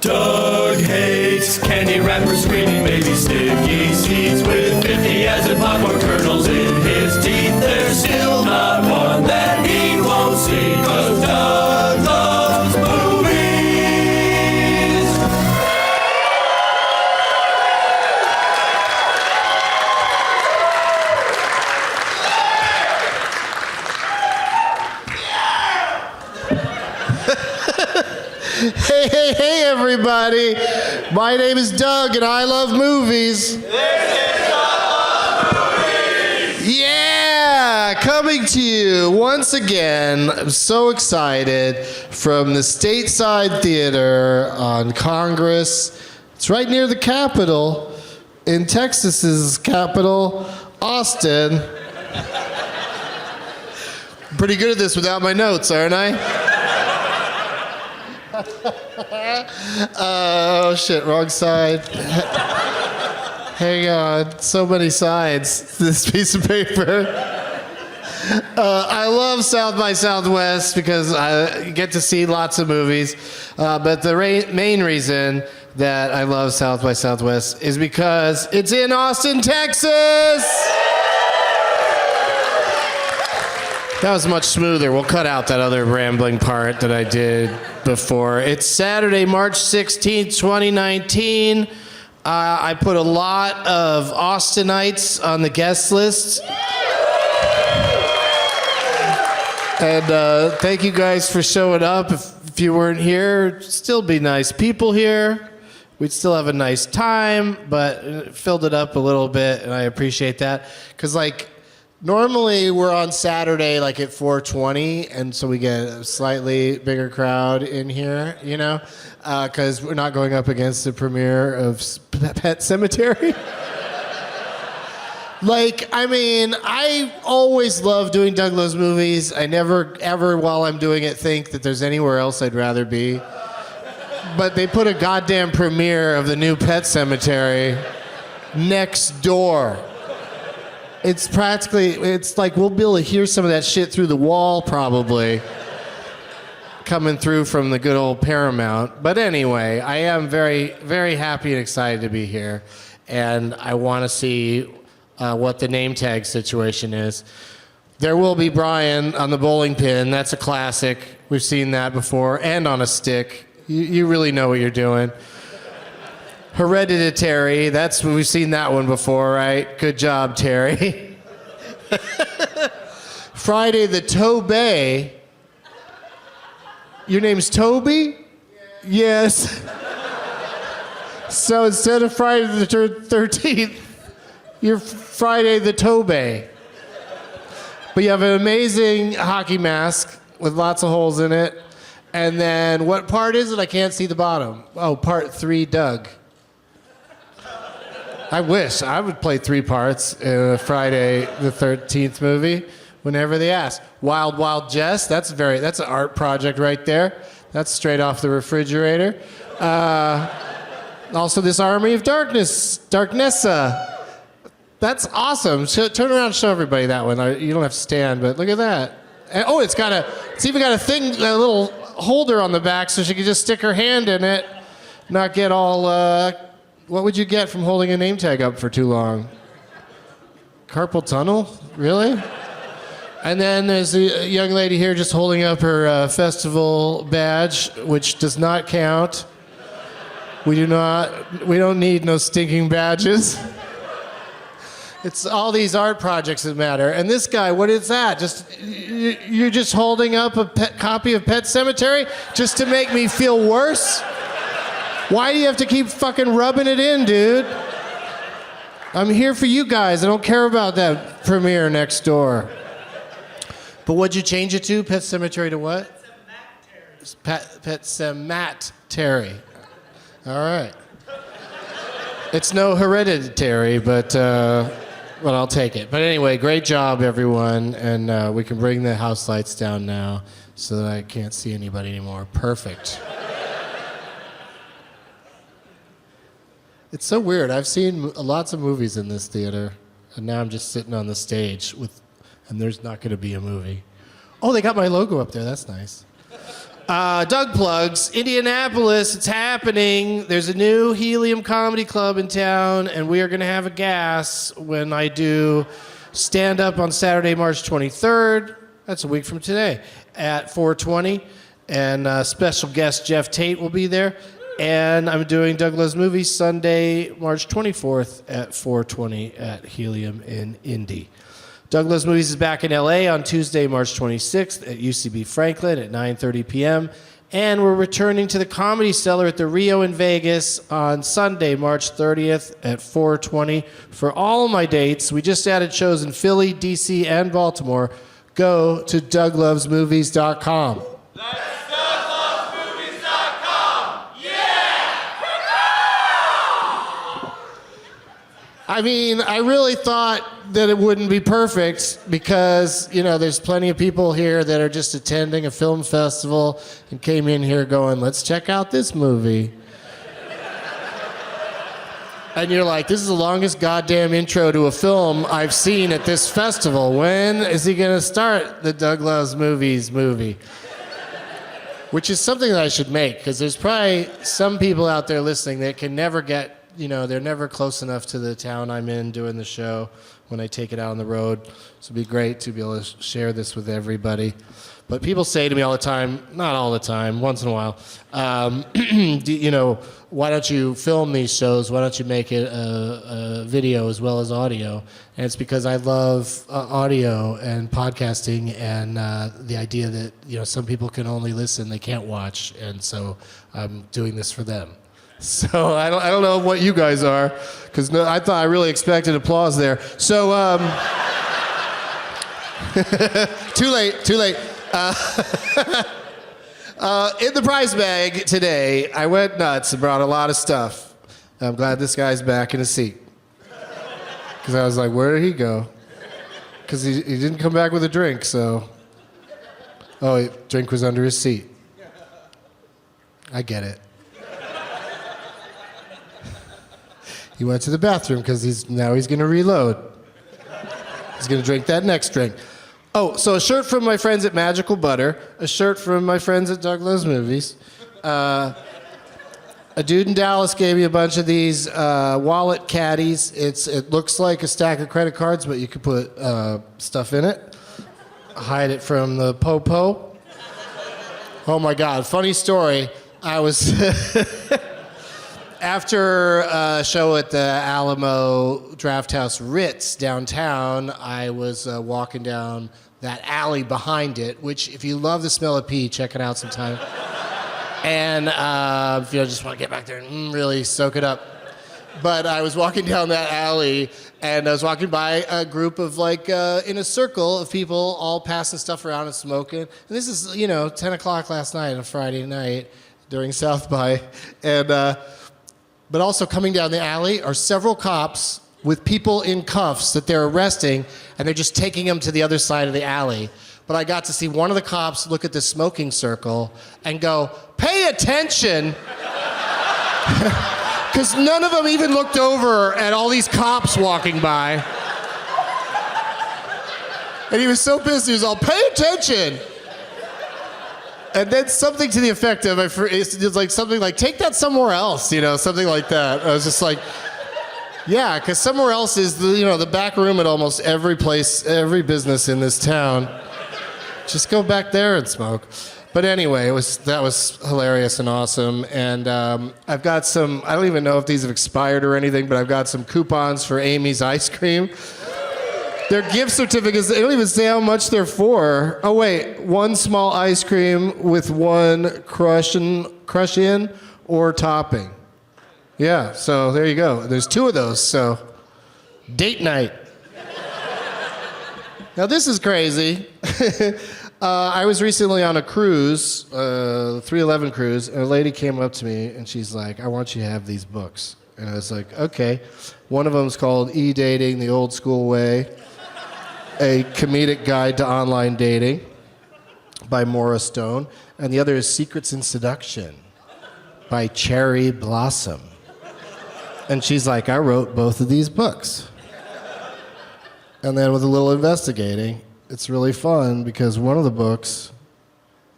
Doug hates candy wrappers, screaming baby sticky seeds with 50 acid popcorn kernels in his teeth. There's still not one that he won't see, 'cause Doug loves movies. Hey, everybody. My name is Doug, and I love movies. Yeah, coming to you once again. I'm so excited from the Stateside Theater on Congress. It's right near the Capitol, in Texas's capital, Austin. Pretty good at this without my notes, aren't I? Oh shit, wrong side. Hang on, so many sides to this piece of paper. I love South by Southwest because I get to see lots of movies, but the main reason that I love South by Southwest is because it's in Austin, Texas! That was much smoother. We'll cut out that other rambling part that I did before. It's Saturday, March 16th, 2019. I put a lot of Austinites on the guest list. And thank you guys for showing up. If you weren't here, still be nice people here. We'd still have a nice time, but it filled it up a little bit, and I appreciate that. Because, normally we're on Saturday at 4:20, and so we get a slightly bigger crowd in here, because we're not going up against the premiere of Pet Sematary. I always love doing Doug Loves Movies. I never, ever, while I'm doing it, think that there's anywhere else I'd rather be. But they put a goddamn premiere of the new Pet Sematary next door. It's like we'll be able to hear some of that shit through the wall, probably, coming through from the good old Paramount. But anyway, I am very, very happy and excited to be here. And I want to see what the name tag situation is. There will be Brian on the bowling pin. That's a classic. We've seen that before. And on a stick. You really know what you're doing. Hereditary, we've seen that one before, right? Good job, Terry. Friday the Tobey. Your name's Toby? Yes. So instead of Friday the 13th, you're Friday the Tobey. But you have an amazing hockey mask with lots of holes in it. And then what part is it? I can't see the bottom. Oh, part 3, Doug. I wish I would play 3 parts in a Friday the 13th movie whenever they ask. Wild Wild Jess, that's an art project right there. That's straight off the refrigerator. Also this Army of Darknessa. That's awesome. Turn around and show everybody that one. You don't have to stand, but look at that. And, it's even got a little holder on the back so she can just stick her hand in it, not get all, what would you get from holding a name tag up for too long? Carpal tunnel? Really? And then there's a young lady here just holding up her festival badge, which does not count. We don't need no stinking badges. It's all these art projects that matter. And this guy, what is that? You're just holding up a copy of Pet Sematary just to make me feel worse? Why do you have to keep fucking rubbing it in, dude? I'm here for you guys. I don't care about that premiere next door. But what'd you change it to? Pet Sematary to what? Pet Sematary. All right. It's no Hereditary, but I'll take it. But anyway, great job, everyone. And we can bring the house lights down now so that I can't see anybody anymore. Perfect. It's so weird. I've seen lots of movies in this theater, and now I'm just sitting on the stage and there's not going to be a movie. Oh, they got my logo up there. That's nice. Doug plugs, Indianapolis, it's happening. There's a new Helium Comedy Club in town, and we are going to have a gas when I do stand-up on Saturday, March 23rd. That's a week from today at 4:20. And special guest Jeff Tate will be there. And I'm doing Doug Loves Movies Sunday, March 24th at 4:20 at Helium in Indy. Doug Loves Movies is back in LA on Tuesday, March 26th at UCB Franklin at 9:30 p.m. And we're returning to the Comedy Cellar at the Rio in Vegas on Sunday, March 30th at 4:20. For all of my dates, we just added shows in Philly, DC, and Baltimore. Go to DougLovesMovies.com. That's DougLovesMovies.com. Yeah! I mean, I really thought that it wouldn't be perfect because, you know, there's plenty of people here that are just attending a film festival and came in here going, let's check out this movie. And you're like, this is the longest goddamn intro to a film I've seen at this festival. When is he going to start the Doug Loves Movies movie? Which is something that I should make, because there's probably some people out there listening that can never get, you know, they're never close enough to the town I'm in doing the show when I take it out on the road. So it'd be great to be able to share this with everybody. But people say to me all the time, not all the time, once in a while, you know, why don't you film these shows? Why don't you make it a video as well as audio? And it's because I love audio and podcasting and the idea that, you know, some people can only listen, they can't watch. And so I'm doing this for them. So I don't know what you guys are, because I thought I really expected applause there. So too late. In the prize bag today, I went nuts and brought a lot of stuff. I'm glad this guy's back in his seat. Because I was like, where did he go? Because he didn't come back with a drink, so. Oh, drink was under his seat. I get it. He went to the bathroom because he's going to reload. He's going to drink that next drink. Oh, so a shirt from my friends at Magical Butter, a shirt from my friends at Doug Loves Movies. A dude in Dallas gave me a bunch of these wallet caddies. It looks like a stack of credit cards, but you could put stuff in it. Hide it from the po-po. Oh my God, funny story. I was... After a show at the Alamo Drafthouse Ritz downtown, I was walking down that alley behind it, which, if you love the smell of pee, check it out sometime. And if you just want to get back there and really soak it up. But I was walking down that alley, and I was walking by a group of, like, in a circle of people all passing stuff around and smoking. And this is, 10 o'clock last night on a Friday night during South by. And... But also coming down the alley are several cops with people in cuffs that they're arresting, and they're just taking them to the other side of the alley. But I got to see one of the cops look at the smoking circle and go, pay attention! Because none of them even looked over at all these cops walking by. And he was so pissed, he was all, pay attention! And then something to the effect of, it's like something like, take that somewhere else, something like that. I was just like, yeah, because somewhere else is the back room at almost every place, every business in this town. Just go back there and smoke. But anyway, that was hilarious and awesome. And I've got some, I don't even know if these have expired or anything, but I've got some coupons for Amy's Ice Cream. They're gift certificates. They don't even say how much they're for. Oh, wait. One small ice cream with one crush in or topping. Yeah, so there you go. There's two of those, so date night. Now, this is crazy. I was recently on a cruise, 311 cruise, and a lady came up to me, and she's like, I want you to have these books. And I was like, okay. One of them's called E-Dating the Old School Way. A comedic guide to online dating by Maura Stone, and the other is Secrets in Seduction by Cherry Blossom. And she's like, I wrote both of these books. And then with a little investigating, it's really fun because one of the books,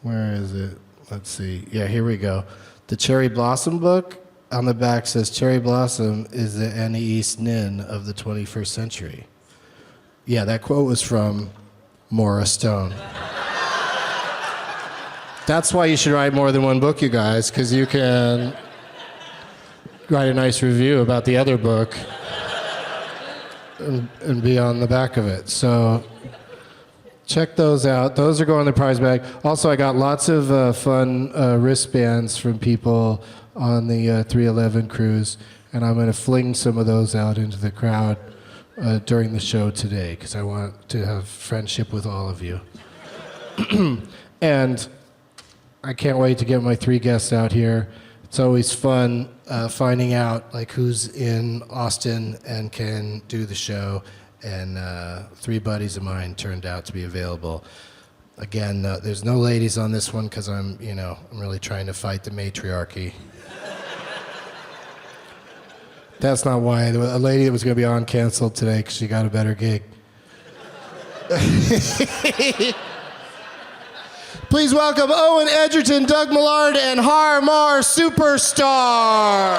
where is it? let's see. Yeah, here we go. The Cherry Blossom book on the back says Cherry Blossom is the Annie East Nin of the 21st century. Yeah, that quote was from Maura Stone. That's why you should write more than one book, you guys, because you can write a nice review about the other book and be on the back of it. So check those out. Those are going in the prize bag. Also, I got lots of fun wristbands from people on the 311 cruise, and I'm going to fling some of those out into the crowd during the show today because I want to have friendship with all of you. And I can't wait to get my 3 guests out here. It's always fun finding out like who's in Austin and can do the show. And 3 buddies of mine turned out to be available. Again, there's no ladies on this one because I'm really trying to fight the matriarchy. That's not why. A lady that was going to be on canceled today because she got a better gig. Please welcome Owen Egerton, Doug Mellard, and Harmar Superstar.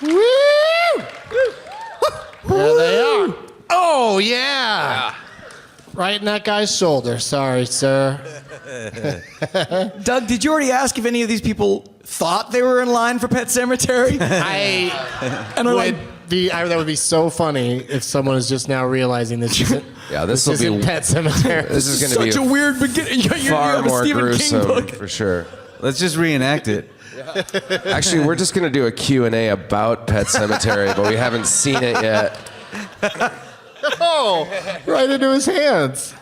Woo! There they are. Oh, yeah. Right in that guy's shoulder. Sorry, sir. Doug, did you already ask if any of these people thought they were in line for Pet Sematary? That would be so funny if someone is just now realizing this isn't. Yeah, this isn't Pet Sematary. This is going to be such a weird beginning. far more gruesome for sure. Let's just reenact it. Actually, we're just going to do a Q&A about Pet Sematary, but we haven't seen it yet. Oh, right into his hands.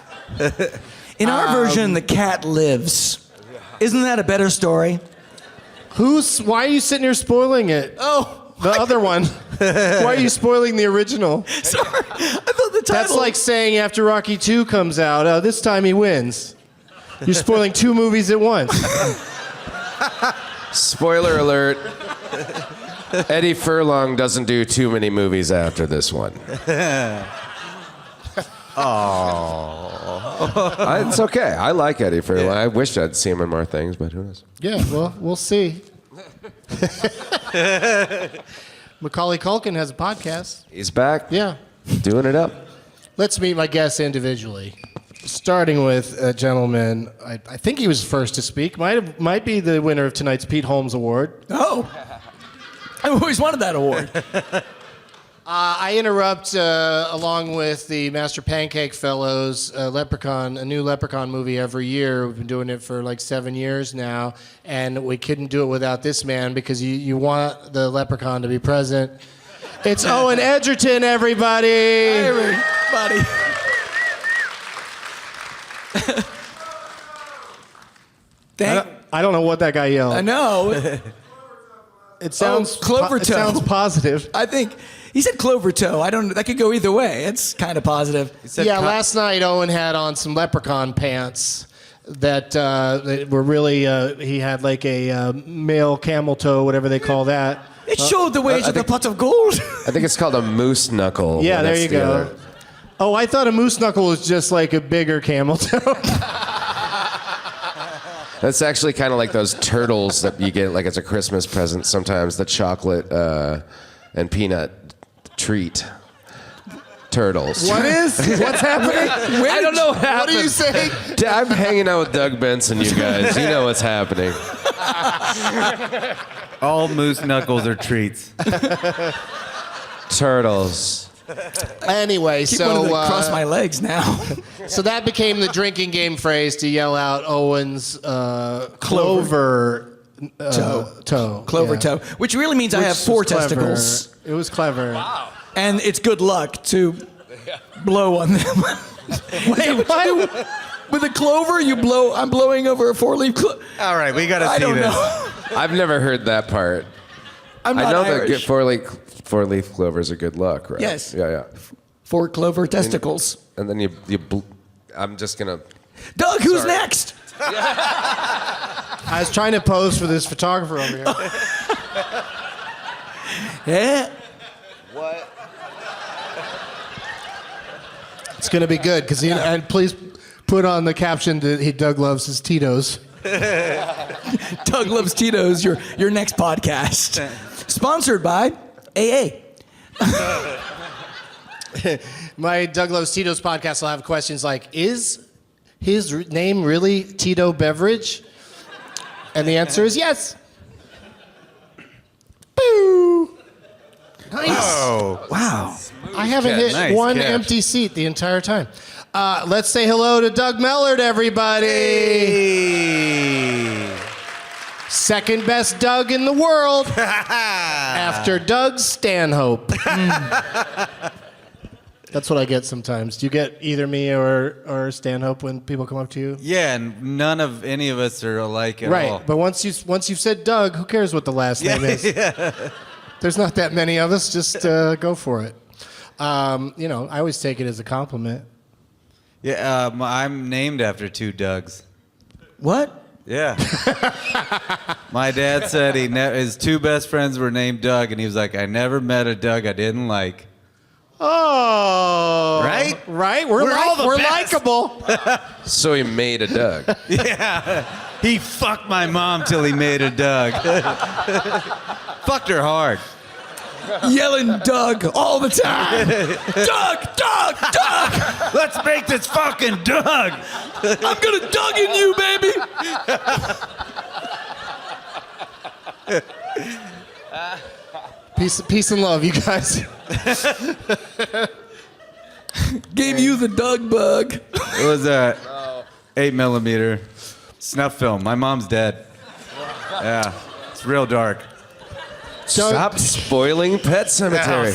In our version, the cat lives. Isn't that a better story? Why are you sitting here spoiling it? Oh, the other one. Why are you spoiling the original? Sorry, I thought the title. That's like saying after Rocky 2 comes out, this time he wins. You're spoiling 2 movies at once. Spoiler alert. Eddie Furlong doesn't do too many movies after this one. Oh, it's okay. I like Eddie Furlong. Yeah. I wish I'd see him in more things, but who knows? Yeah, well, we'll see. Macaulay Culkin has a podcast. He's back. Yeah. Doing it up. Let's meet my guests individually. Starting with a gentleman, I think he was first to speak. Might be the winner of tonight's Pete Holmes Award. Oh. I've always wanted that award. I interrupt, along with the Master Pancake Fellows, a new Leprechaun movie every year. We've been doing it for like 7 years now, and we couldn't do it without this man because you want the Leprechaun to be present. It's Owen Egerton, everybody. Hi, everybody. I don't know what that guy yelled. I know. It sounds Clover It Toe. sounds positive. I think he said clover toe. I don't. That could go either way. It's kind of positive. Last night Owen had on some leprechaun pants that were really. He had like a male camel toe, whatever they call that. It showed the ways of the pot of gold. I think it's called a moose knuckle. Yeah, there you go. Oh, I thought a moose knuckle was just like a bigger camel toe. That's actually kind of like those turtles that you get like as a Christmas present sometimes, the chocolate and peanut treat. Turtles. What's happening? I don't know what happened. What do you say? I'm hanging out with Doug Benson, you guys. You know what's happening. All moose knuckles are treats. Turtles. Anyway, Keep wanting to cross my legs now. So that became the drinking game phrase to yell out Owen's clover toe. Clover toe, which really means I have 4 testicles. It was clever. Wow. And it's good luck to blow on them. Wait, what? With a clover, you blow. I'm blowing over a 4-leaf clover. All right, we got to see I don't this. know. I've never heard that part. I'm not I know Irish. that four-leaf clovers are good luck, right? Yes. Yeah. 4 clover testicles. And then I'm just gonna. Doug, who's next? I was trying to pose for this photographer over here. Yeah. What? going to be good because and please put on the caption that Doug loves his Tito's. Doug Loves Tito's, your next podcast. Sponsored by AA. My Doug Loves Tito's podcast will have questions like, is his name really Tito Beverage? And the answer is yes. Boo! Nice. Oh, Wow. I haven't hit Nice one catch. empty seat the entire time. Let's say hello to Doug Mellard, everybody. hey. Second best Doug in the world after Doug Stanhope. That's what I get sometimes. Do you get either me or Stanhope when people come up to you? Yeah, and none of any of us are alike at all. Right, but once you've said Doug, who cares what the last name is? There's not that many of us. Just go for it. I always take it as a compliment. Yeah, I'm named after 2 Dougs. What? Yeah. My dad said his 2 best friends were named Doug, and he was like, I never met a Doug I didn't like. Oh, Right? right. We're likable. So he made a Doug. Yeah. He fucked my mom till he made a Doug. Fucked her hard. Yelling Doug all the time. Doug, Doug, Doug! Let's make this fucking Doug. I'm gonna Doug in you, baby! Peace and love, you guys. Gave you the Doug bug. It was a 8mm snuff film. My mom's dead. Yeah, it's real dark. Stop spoiling Pet Cemetery.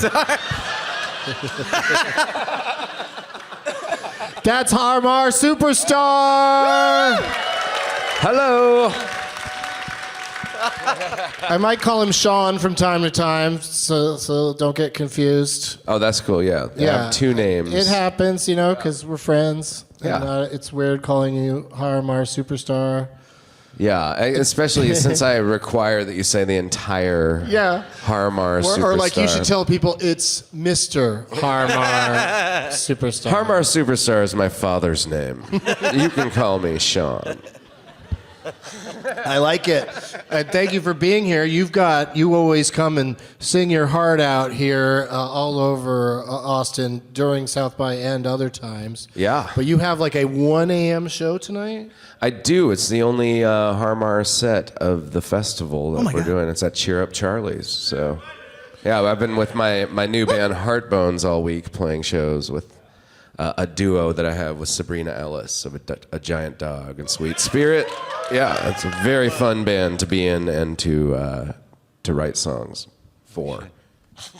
That's Harmar Superstar. Hello. I might call him Sean from time to time, so don't get confused. Oh, that's cool. Yeah. I have 2 names. It happens, because we're friends. Yeah. And, it's weird calling you Harmar Superstar. Yeah, especially since I require that you say the entire Harmar Superstar. Or like you should tell people it's Mr. Harmar Superstar. Harmar Superstar is my father's name. You can call me Sean. I like it. And thank you for being here. You always come and sing your heart out here all over Austin during South by and other times. Yeah. But you have like a 1 a.m. show tonight? I do. It's the only Harmar set of the festival that we're doing. It's at Cheer Up Charlie's. So, yeah, I've been with my new band Heartbones all week playing shows with a duo that I have with Sabrina Ellis of a giant dog and Sweet Spirit. Yeah, it's a very fun band to be in and to write songs for.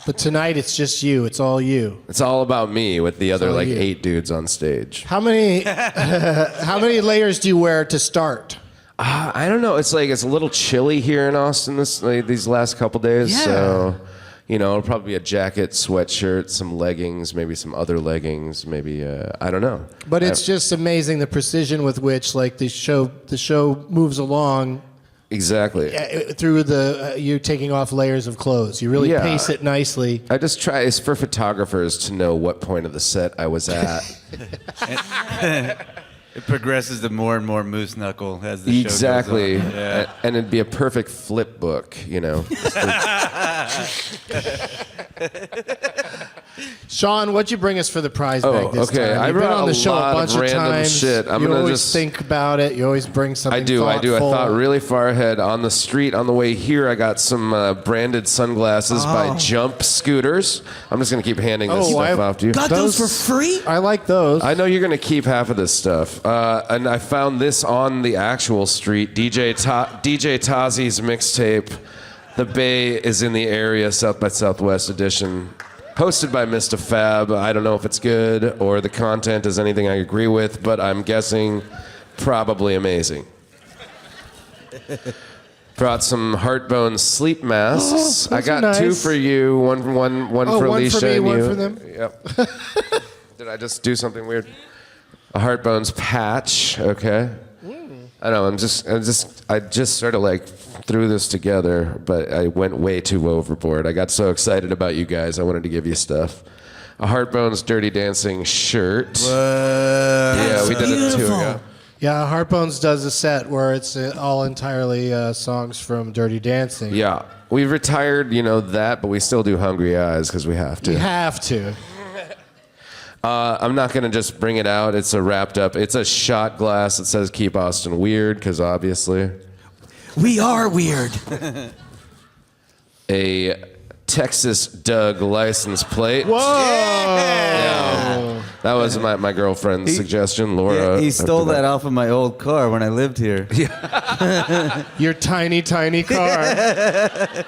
But tonight it's just you. It's all you. It's all about me with the other all like you. 8 dudes on stage. How many layers do you wear to start? I don't know. It's a little chilly here in Austin these last couple days. Yeah. So, it'll probably be a jacket, sweatshirt, some leggings, maybe some other leggings, maybe I don't know. But it's just amazing the precision with which the show moves along. Exactly. Through you taking off layers of clothes. You really pace it nicely. I just try. It's for photographers to know what point of the set I was at. It progresses to more and more moose knuckle as the Exactly. show goes on. Yeah. And it'd be a perfect flip book, Sean, what'd you bring us for the prize bag this okay. time? I You've been brought on the a show lot a of bunch of random times. shit. I'm you gonna always just think about it. You always bring something I do. thoughtful. I thought really far ahead. On the street, on the way here, I got some branded sunglasses by Jump Scooters. I'm just going to keep handing this stuff off to you. Got those for free? I like those. I know you're going to keep half of this stuff. And I found this on the actual street. DJ Tazi's mixtape. The Bay is in the area, South by Southwest edition. Hosted by Mr. Fab. I don't know if it's good or the content is anything I agree with, but I'm guessing probably amazing. Brought some Heartbone sleep masks. I got nice. 2 for you, one for one Alicia for me, and one you. for them. Yep. Did I just do something weird? A Heartbones patch. Okay. I know. I just sort of threw this together, but I went way too overboard. I got so excited about you guys. I wanted to give you stuff. a Heartbones Dirty Dancing shirt. Yeah, we did it 2 ago. Yeah, Heartbones does a set where it's all entirely songs from Dirty Dancing. Yeah, we've retired, that, but we still do Hungry Eyes because we have to. You have to. I'm not going to just bring it out. It's it's a shot glass that says Keep Austin Weird, because obviously. We are weird. A Texas Doug license plate. Whoa! Yeah. That was my girlfriend's suggestion, Laura. Yeah, he stole that off of my old car when I lived here. Your tiny, tiny car.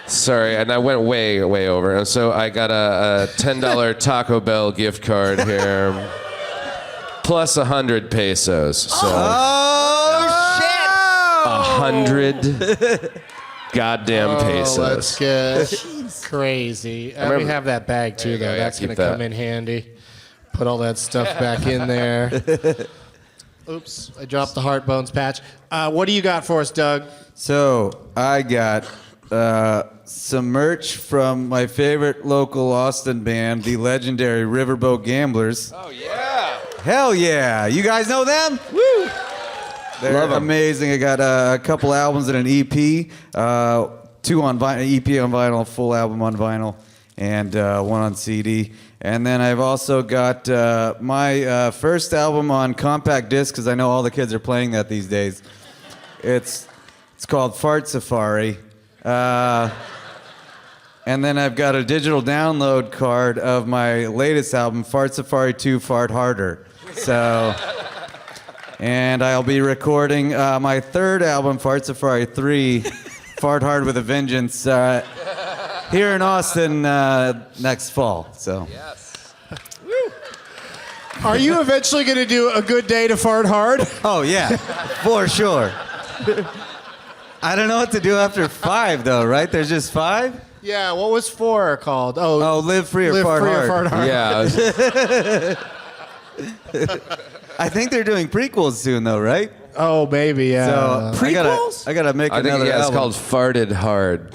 Sorry, and I went way, way over. And so I got a $10 Taco Bell gift card here, plus 100 pesos. So Oh, 100 goddamn pesos. Let's get crazy. Let me have that bag too, you go, though. yeah, That's keep going to that. come in handy. Put all that stuff back in there. Oops, I dropped the Heartbones patch. What do you got for us, Doug? So I got some merch from my favorite local Austin band, the legendary Riverboat Gamblers. Oh, yeah. Hell yeah! You guys know them? Woo! They're Love 'em. amazing. I got a couple albums and an EP, 2 on vinyl, EP on vinyl, full album on vinyl, and 1 on CD. And then I've also got my first album on compact disc, because I know all the kids are playing that these days. It's called Fart Safari. And then I've got a digital download card of my latest album, Fart Safari 2, Fart Harder. So, and I'll be recording my third album, Fart Safari 3, Fart Hard with a Vengeance, here in Austin next fall. So. Are you eventually going to do a good day to fart hard? Oh yeah, for sure. I don't know what to do after 5 though, right? There's just 5? Yeah, what was 4 called? Oh, Live Free or Fart Hard. Yeah. I think they're doing prequels soon though, right? Oh, maybe, yeah. So Prequels? I gotta make I think another it's album. called Farted Hard.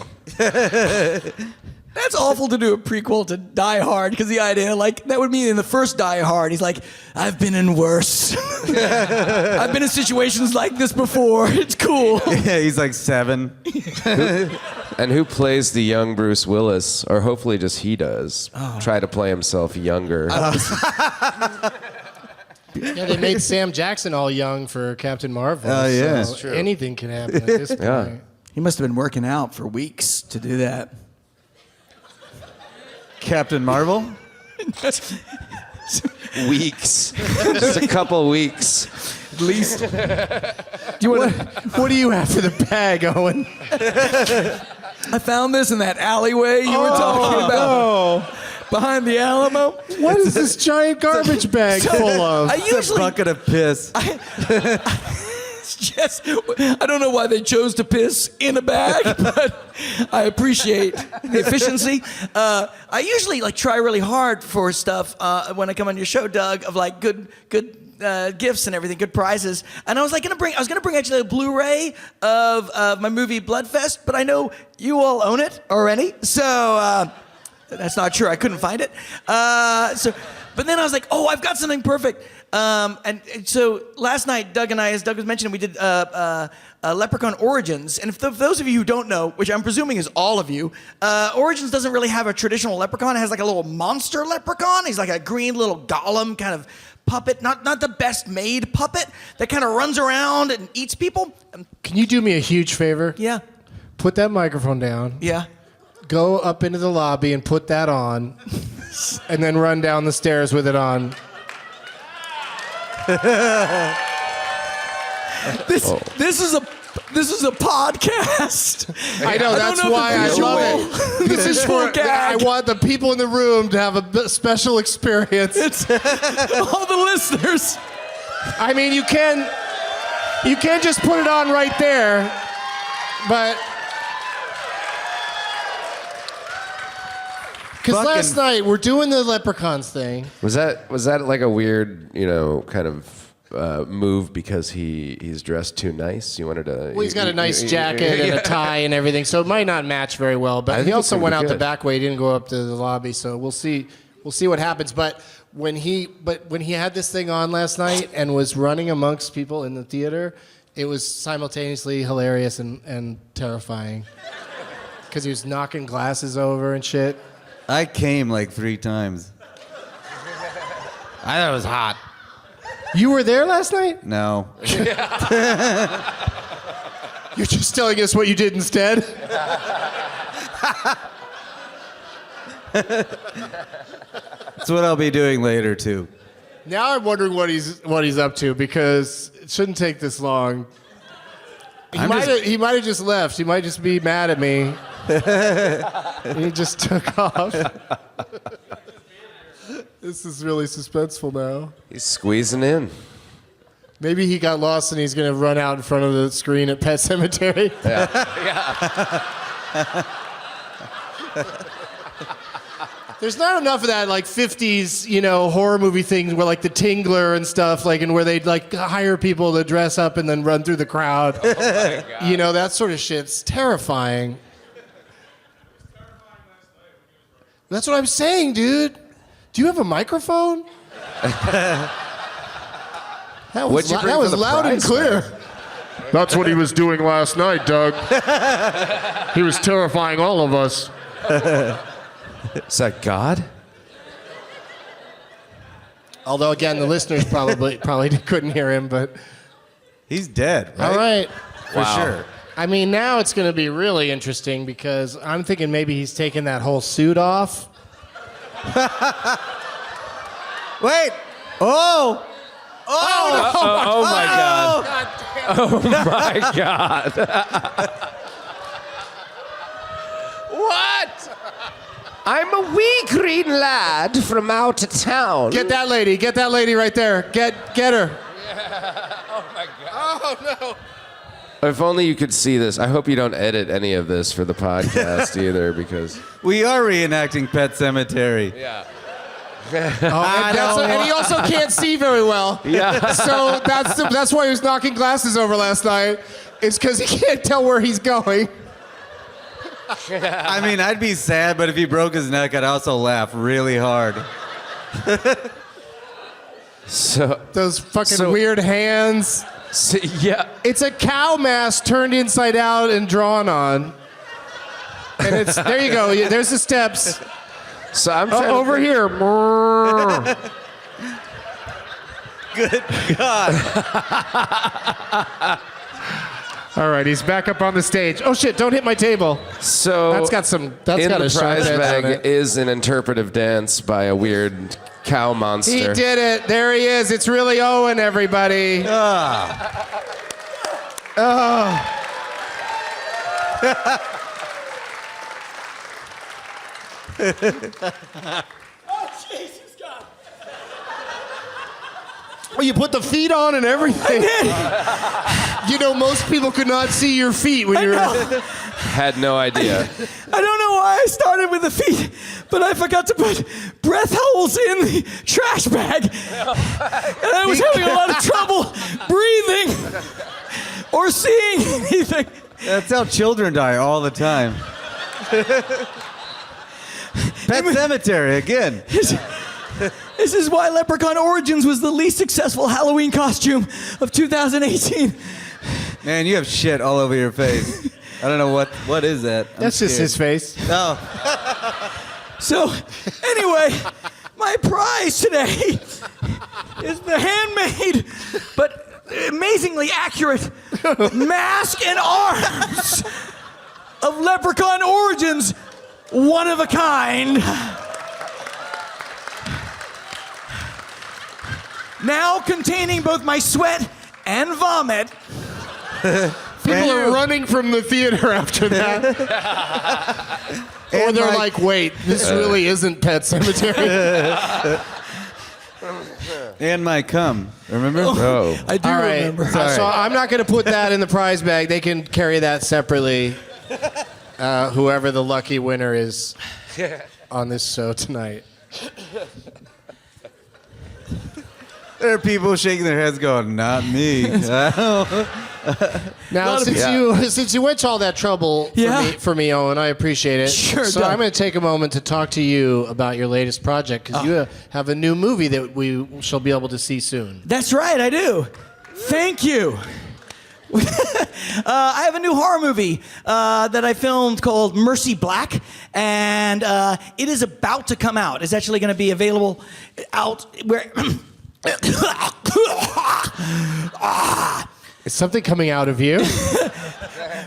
That's awful to do a prequel to Die Hard, because the idea, that would mean in the first Die Hard, he's like, I've been in worse. I've been in situations like this before. It's cool. Yeah, he's like 7. And who plays the young Bruce Willis? Or hopefully just he does. Try to play himself younger. Yeah, they made Sam Jackson all young for Captain Marvel. Oh, yeah. so That's true. anything can happen at this point. Yeah. He must have been working out for weeks to do that. Captain Marvel? Weeks. Just a couple weeks. At least. Do you want to? What do you have for the bag, Owen? I found this in that alleyway you were talking about. Behind the Alamo. What is this giant garbage bag full of? I It's a usually bucket of piss. Yes, I don't know why they chose to piss in a bag, but I appreciate the efficiency. I usually try really hard for stuff when I come on your show, Doug, of good gifts and everything, good prizes. And I was gonna bring actually a Blu-ray of my movie Bloodfest, but I know you all own it already, so that's not true. I couldn't find it. But then I was like, oh, I've got something perfect. And so last night, Doug and I, as Doug was mentioning, we did Leprechaun Origins. And for those of you who don't know, which I'm presuming is all of you, Origins doesn't really have a traditional leprechaun. It has a little monster leprechaun. He's like a green little golem kind of puppet, not the best made puppet that kind of runs around and eats people. Can you do me a huge favor? Yeah, Put that microphone down. yeah. Go up into the lobby and put that on, and then run down the stairs with it on. This is a podcast. I know, that's why I love it. This is for, I want the people in the room to have a special experience. It's all the listeners. I mean, you can just put it on right there, but because last night we're doing the leprechauns thing. Was that like a weird, kind of move because he's dressed too nice? You wanted to. Well, he's got a nice jacket and a tie and everything, so it might not match very well. But he think also it's went gonna out be the good. back way. He didn't go up to the lobby, so we'll see we'll see what happens. But when he had this thing on last night and was running amongst people in the theater, it was simultaneously hilarious and terrifying. Because he was knocking glasses over and shit. I came like 3 times. I thought it was hot. You were there last night? No. You're just telling us what you did instead? That's what I'll be doing later too. Now I'm wondering what he's up to, because it shouldn't take this long. He might have just left. He might just be mad at me. He just took off. This is really suspenseful now. He's squeezing in. Maybe he got lost and he's going to run out in front of the screen at Pet Sematary. There's not enough of that, like 50s, horror movie things where like the Tingler and stuff, like, and where they'd like hire people to dress up and then run through the crowd. Oh my God. That sort of shit's terrifying. That's what I'm saying, dude. Do you have a microphone? That was loud and clear. That's what he was doing last night, Doug. He was terrifying all of us. Is that God? Although, again, the listeners probably couldn't hear him, but... He's dead, right? All right. For sure. I mean, now it's going to be really interesting, because I'm thinking maybe he's taking that whole suit off. Wait! Oh! Oh, oh my God. Oh my God. What? I'm a wee green lad from out of town. Get that lady right there. Get her. Yeah. Oh my God. Oh no. If only you could see this. I hope you don't edit any of this for the podcast either, because We are reenacting Pet Sematary. yeah. And he also can't see very well. Yeah. So that's why he was knocking glasses over last night. It's because he can't tell where he's going. I mean, I'd be sad, but if he broke his neck, I'd also laugh really hard. So Those fucking weird hands. yeah. It's a cow mask turned inside out and drawn on. And it's there you go. There's the steps. So I'm trying Over here. Good God. All right, he's back up on the stage. Oh shit! Don't hit my table. So That's got in a the sharp prize edge on bag it. is an interpretive dance by a weird cow monster. He did it. There he is. It's really Owen, everybody. Jesus, God. Oh, you put the feet on and everything. Most people could not see your feet when you're. Had no idea. I don't know why I started with the feet, but I forgot to put breath holes in the trash bag. And I was having a lot of trouble breathing or seeing anything. That's how children die all the time. Pet Cemetery, again. This is why Leprechaun Origins was the least successful Halloween costume of 2018. Man, you have shit all over your face. I don't know what is that. That's just his face. Oh. So, anyway, my prize today is the handmade but amazingly accurate mask and arms of Leprechaun Origins, one of a kind. Now containing both my sweat and vomit. People are running from the theater after that. Or they're like, wait, this really isn't Pet Sematary. And my cum. Remember? Oh. I do All right. remember. So I'm not going to put that in the prize bag. They can carry that separately. Whoever the lucky winner is on this show tonight. There are people shaking their heads going, not me. Now, since you went to all that trouble for me, Owen, I appreciate it. Sure, so Doug. I'm going to take a moment to talk to you about your latest project, because you have a new movie that we shall be able to see soon. That's right, I do. Thank you. I have a new horror movie that I filmed called Mercy Black, and it is about to come out. It's actually going to be available out where... Is something coming out of you?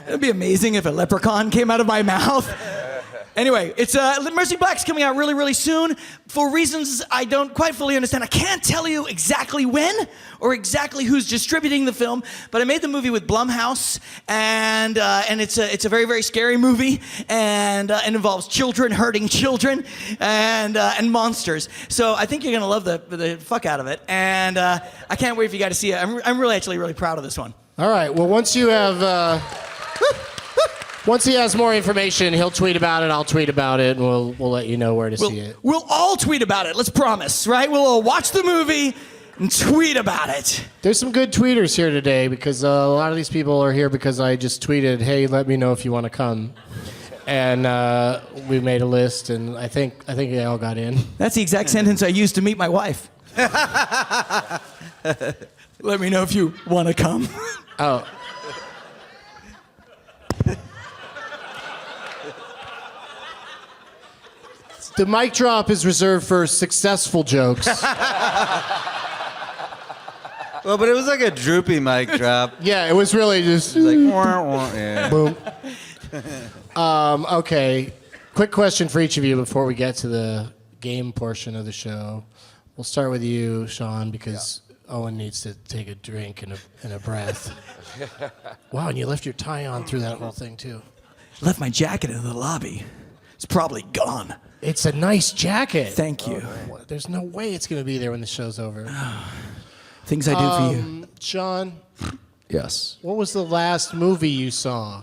It'd be amazing if a leprechaun came out of my mouth. Anyway, it's Mercy Black's coming out really, really soon for reasons I don't quite fully understand. I can't tell you exactly when or exactly who's distributing the film, but I made the movie with Blumhouse, and it's a very, very scary movie, and involves children hurting children and monsters. So I think you're gonna love the fuck out of it, and I can't wait for you guys to see it. I'm really, actually, really proud of this one. All right. Well, once you have. Once he has more information, he'll tweet about it, I'll tweet about it, and we'll let you know where to see it. We'll all tweet about it, let's promise, right? We'll all watch the movie and tweet about it. There's some good tweeters here today, because a lot of these people are here because I just tweeted, hey, let me know if you want to come. And we made a list, and I think they all got in. That's the exact sentence I used to meet my wife. Let me know if you want to come. Oh. The mic drop is reserved for successful jokes. Well, but it was like a droopy mic drop. Yeah, it was really just Like, wah, wah, yeah. boom. Okay, quick question for each of you before we get to the game portion of the show. We'll start with you, Sean, because Owen needs to take a drink and a breath. Wow, and you left your tie on through that whole thing, too. Left my jacket in the lobby. It's probably gone. It's a nice jacket. Thank you. There's no way it's going to be there when the show's over. Things I do for you. Sean, Yes. what was the last movie you saw?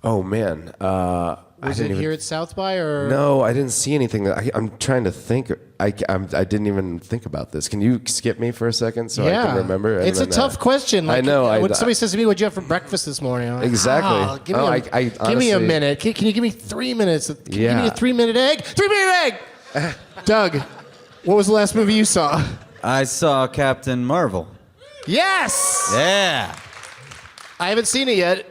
Oh man. Was it here at South by or? No, I didn't see anything. I'm trying to think. I didn't even think about this. Can you skip me for a second so I can remember? It's a tough question. I know. When somebody says to me, "What'd you have for breakfast this morning?" I'm like, Exactly. give me, give me a honestly- minute. Can you give me 3 minutes? Can you give me a Yeah. 3-minute egg? 3-minute egg. Doug, what was the last movie you saw? I saw Captain Marvel. Yes. Yeah. I haven't seen it yet.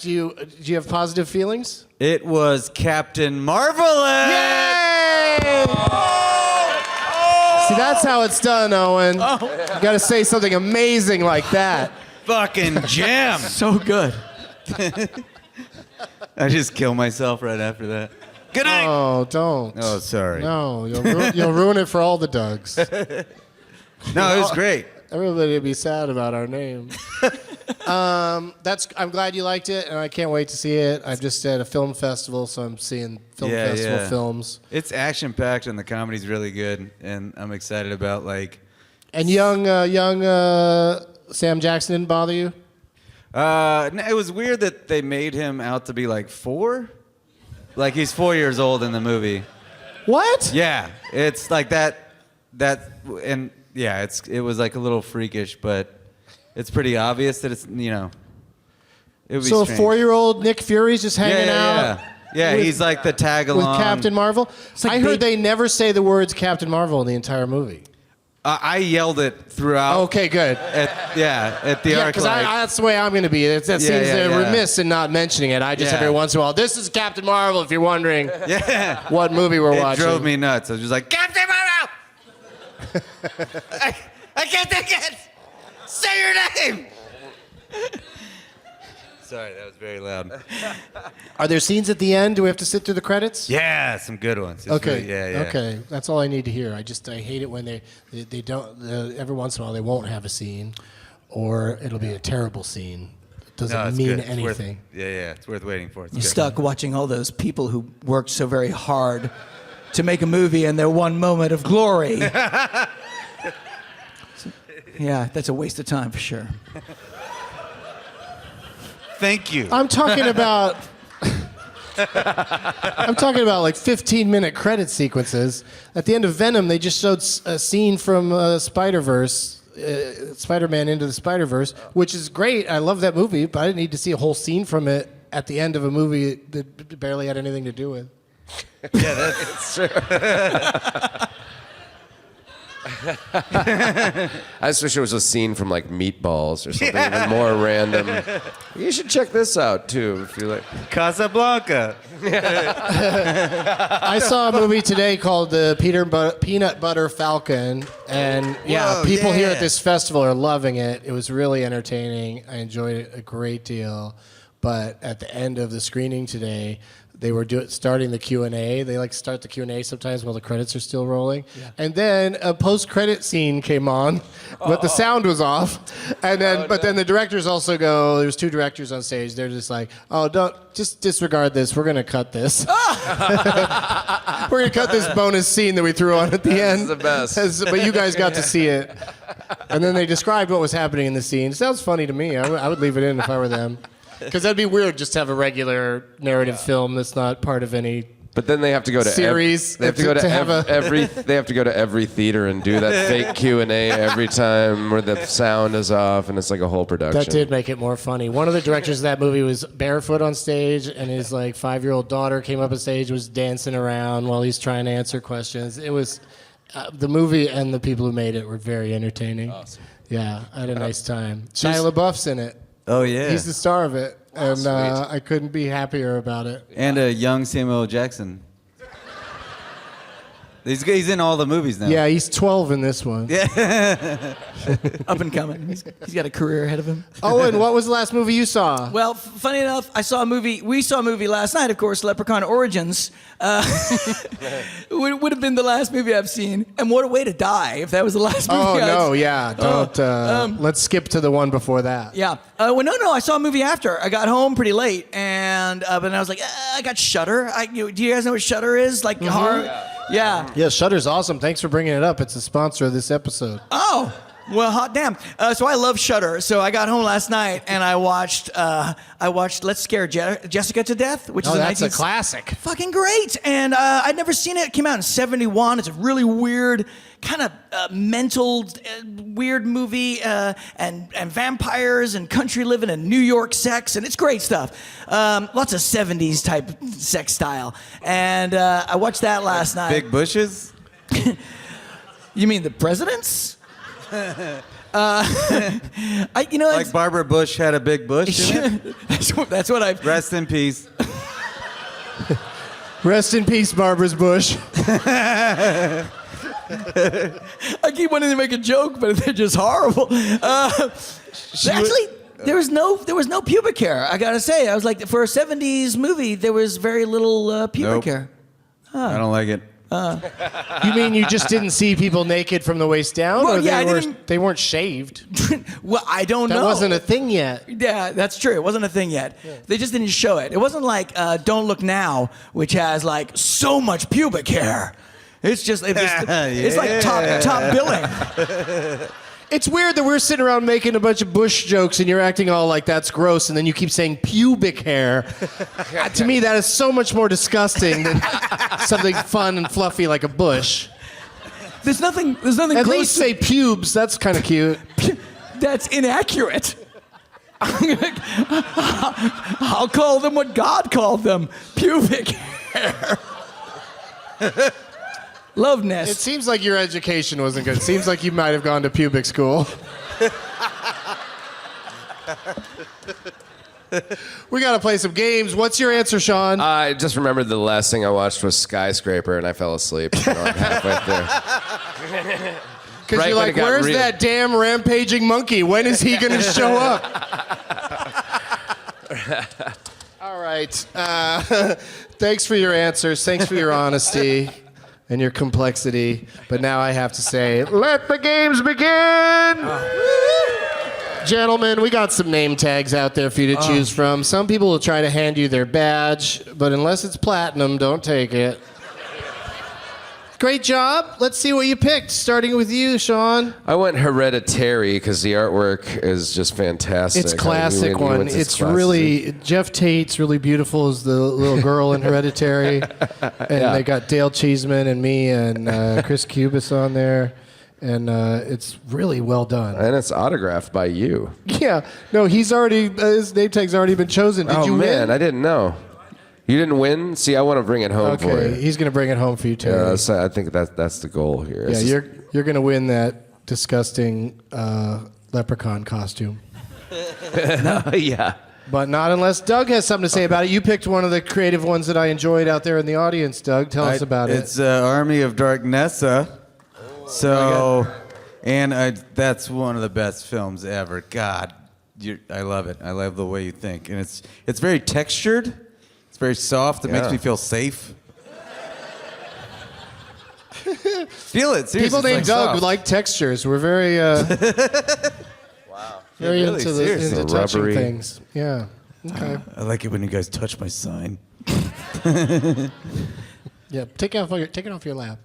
Do you have positive feelings? It was Captain Marvelous. Yay! See, that's how it's done, Owen. You got to say something amazing like that. Fucking jam. So good. I just kill myself right after that. Good night. Oh, don't. Oh, sorry. No, you'll ruin it for all the Dougs. No, it was great. Everybody will be sad about our name. I'm glad you liked it, and I can't wait to see it. I'm just at a film festival, so I'm seeing film festival films. It's action packed and the comedy's really good, and I'm excited about like. And young Sam Jackson didn't bother you? No, it was weird that they made him out to be like 4. Like he's 4 years old in the movie. What? Yeah, it's like that, and yeah, it was like a little freakish, but it's pretty obvious that it's it would be So strange. a 4-year-old Nick Fury's just hanging out. Yeah, with- he's like the tag With along Captain Marvel? like I heard they never say the words Captain Marvel in the entire movie. I yelled it throughout. Okay, good. At the Yeah, arc. because that's the way I'm going to be. That seems remiss in not mentioning it. I just every once in a while, this is Captain Marvel, if you're wondering what movie we're watching. It drove me nuts. I was just like, Captain Marvel! I can't think it! Say your name! Sorry, that was very loud. Are there scenes at the end? Do we have to sit through the credits? Yeah, some good ones. It's Okay. really- yeah. Okay. That's all I need to hear. I hate it when they don't. Every once in a while, they won't have a scene, or it'll be a terrible scene. It doesn't No, it's mean good. It's worth- anything. it's worth waiting for. It's You're good. stuck watching all those people who worked so very hard to make a movie and their one moment of glory. Yeah, that's a waste of time for sure. Thank you. I'm talking about. I'm talking about like 15-minute credit sequences. At the end of Venom, they just showed a scene from Spider-Verse Spider-Man Into the Spider-Verse, which is great. I love that movie, but I didn't need to see a whole scene from it at the end of a movie that barely had anything to do with. Yeah, that's true. I just wish it was a scene from like Meatballs or something even more random. You should check this out too if you like. Casablanca. I saw a movie today called the Peanut Butter Falcon, and Whoa, people here yeah. at this festival are loving it. It was really entertaining. I enjoyed it a great deal. But at the end of the screening today, they were starting the Q&A. They like start the Q&A sometimes while the credits are still rolling. Yeah. And then a post-credit scene came on, but the sound was off. And then, then the directors also go, there's 2 directors on stage. They're just like, oh, don't, just disregard this. We're going to cut this. We're going to cut this bonus scene that we threw on at the end. It's the best. But you guys got to see it. And then they described what was happening in the scene. Sounds funny to me. I would leave it in if I were them. Because that'd be weird just to have a regular narrative film that's not part of any But then they have to go to series. They have to go to have every. They have to go to every theater and do that fake Q&A every time where the sound is off, and it's like a whole production. That did make it more funny. One of the directors of that movie was barefoot on stage, and his like 5-year-old daughter came up on stage, was dancing around while he's trying to answer questions. It was the movie, and the people who made it were very entertaining. Awesome. Yeah, I had a nice time. Shia LaBeouf's in it. Oh, yeah. He's the star of it, and sweet. I couldn't be happier about it. And a young Samuel L. Jackson. He's in all the movies now. Yeah, he's 12 in this one. Yeah. Up and coming. He's got a career ahead of him. Owen, what was the last movie you saw? Well, funny enough, we saw a movie last night, of course, Leprechaun Origins. Would have been the last movie I've seen. And what a way to die if that was the last movie Don't. Let's skip to the one before that. Yeah. No, I saw a movie after. I got home pretty late, and but then I was like, I got Shudder. Do you guys know what Shudder is? Like horror? Yeah. Yeah, Shudder's awesome. Thanks for bringing it up. It's a sponsor of this episode. Oh, well, hot damn. So I love Shudder. So I got home last night and I watched Let's Scare Jessica to Death, which is that's a classic. Fucking great. And I'd never seen it. It came out in '71. It's a really weird, kind of mental, weird movie, and vampires and country living and New York sex, and it's great stuff. Lots of '70s type sex style. And I watched that last night. Big bushes? You mean the presidents? Like Barbara Bush had a big bush in it? That's what I've. Rest in peace. Rest in peace, Barbara Bush. I keep wanting to make a joke, but they're just horrible. Actually, there was no pubic hair. I gotta say, I was like, for a '70s movie, there was very little pubic Nope. hair. I don't like it. You mean you just didn't see people naked from the waist down? Well, or yeah, they weren't shaved? Well, I don't know. That wasn't a thing yet. Yeah, that's true. It wasn't a thing yet. Yeah. They just didn't show it. It wasn't like Don't Look Now, which has like so much pubic hair. It's just, it's like top billing. It's weird that we're sitting around making a bunch of Bush jokes and you're acting all like that's gross, and then you keep saying pubic hair. To me, that is so much more disgusting than something fun and fluffy like a bush. There's nothing At gross. least say pubes. That's kind of cute. That's inaccurate. I'll call them what God called them, pubic hair. Love nest. It seems like your education wasn't good. It seems like you might have gone to pubic school. We got to play some games. What's your answer, Sean? I just remembered the last thing I watched was Skyscraper, and I fell asleep like halfway through. Because Right you're when like, it got where's real. that damn rampaging monkey? When is he going to show up? All right. Thanks for your answers. Thanks for your honesty and your complexity. But now I have to say, let the games begin! Gentlemen, we got some name tags out there for you to choose from. Some people will try to hand you their badge, but unless it's platinum, don't take it. Great job. Let's see what you picked, starting with you, Sean. I went Hereditary because the artwork is just fantastic. It's classic one. It's really, Jeff Tate's really beautiful as the little girl in Hereditary. And they got Dale Cheeseman and me and Chris Cubis on there. and it's really well done. And it's autographed by you. Yeah, no, he's already his name tag's already been chosen. Did you man, win? I didn't know. You didn't win? See, I want to bring it home for Okay, you. he's gonna bring it home for you, Terry. Yeah, I think that's the goal here. Yeah, you're gonna win that disgusting leprechaun costume. Yeah. But not unless Doug has something to say about it. You picked one of the creative ones that I enjoyed out there in the audience, Doug. Tell us about it. It's Army of Darknessa. So, and that's one of the best films ever. God, I love it. I love the way you think. And it's very textured. It's very soft. It makes me feel safe. Feel it. Seriously. People named Doug soft. like textures. We're very very really, into seriously. into touching Rubbery. things. Yeah. Okay. I like it when you guys touch my sign. Yeah. Take it off your lap.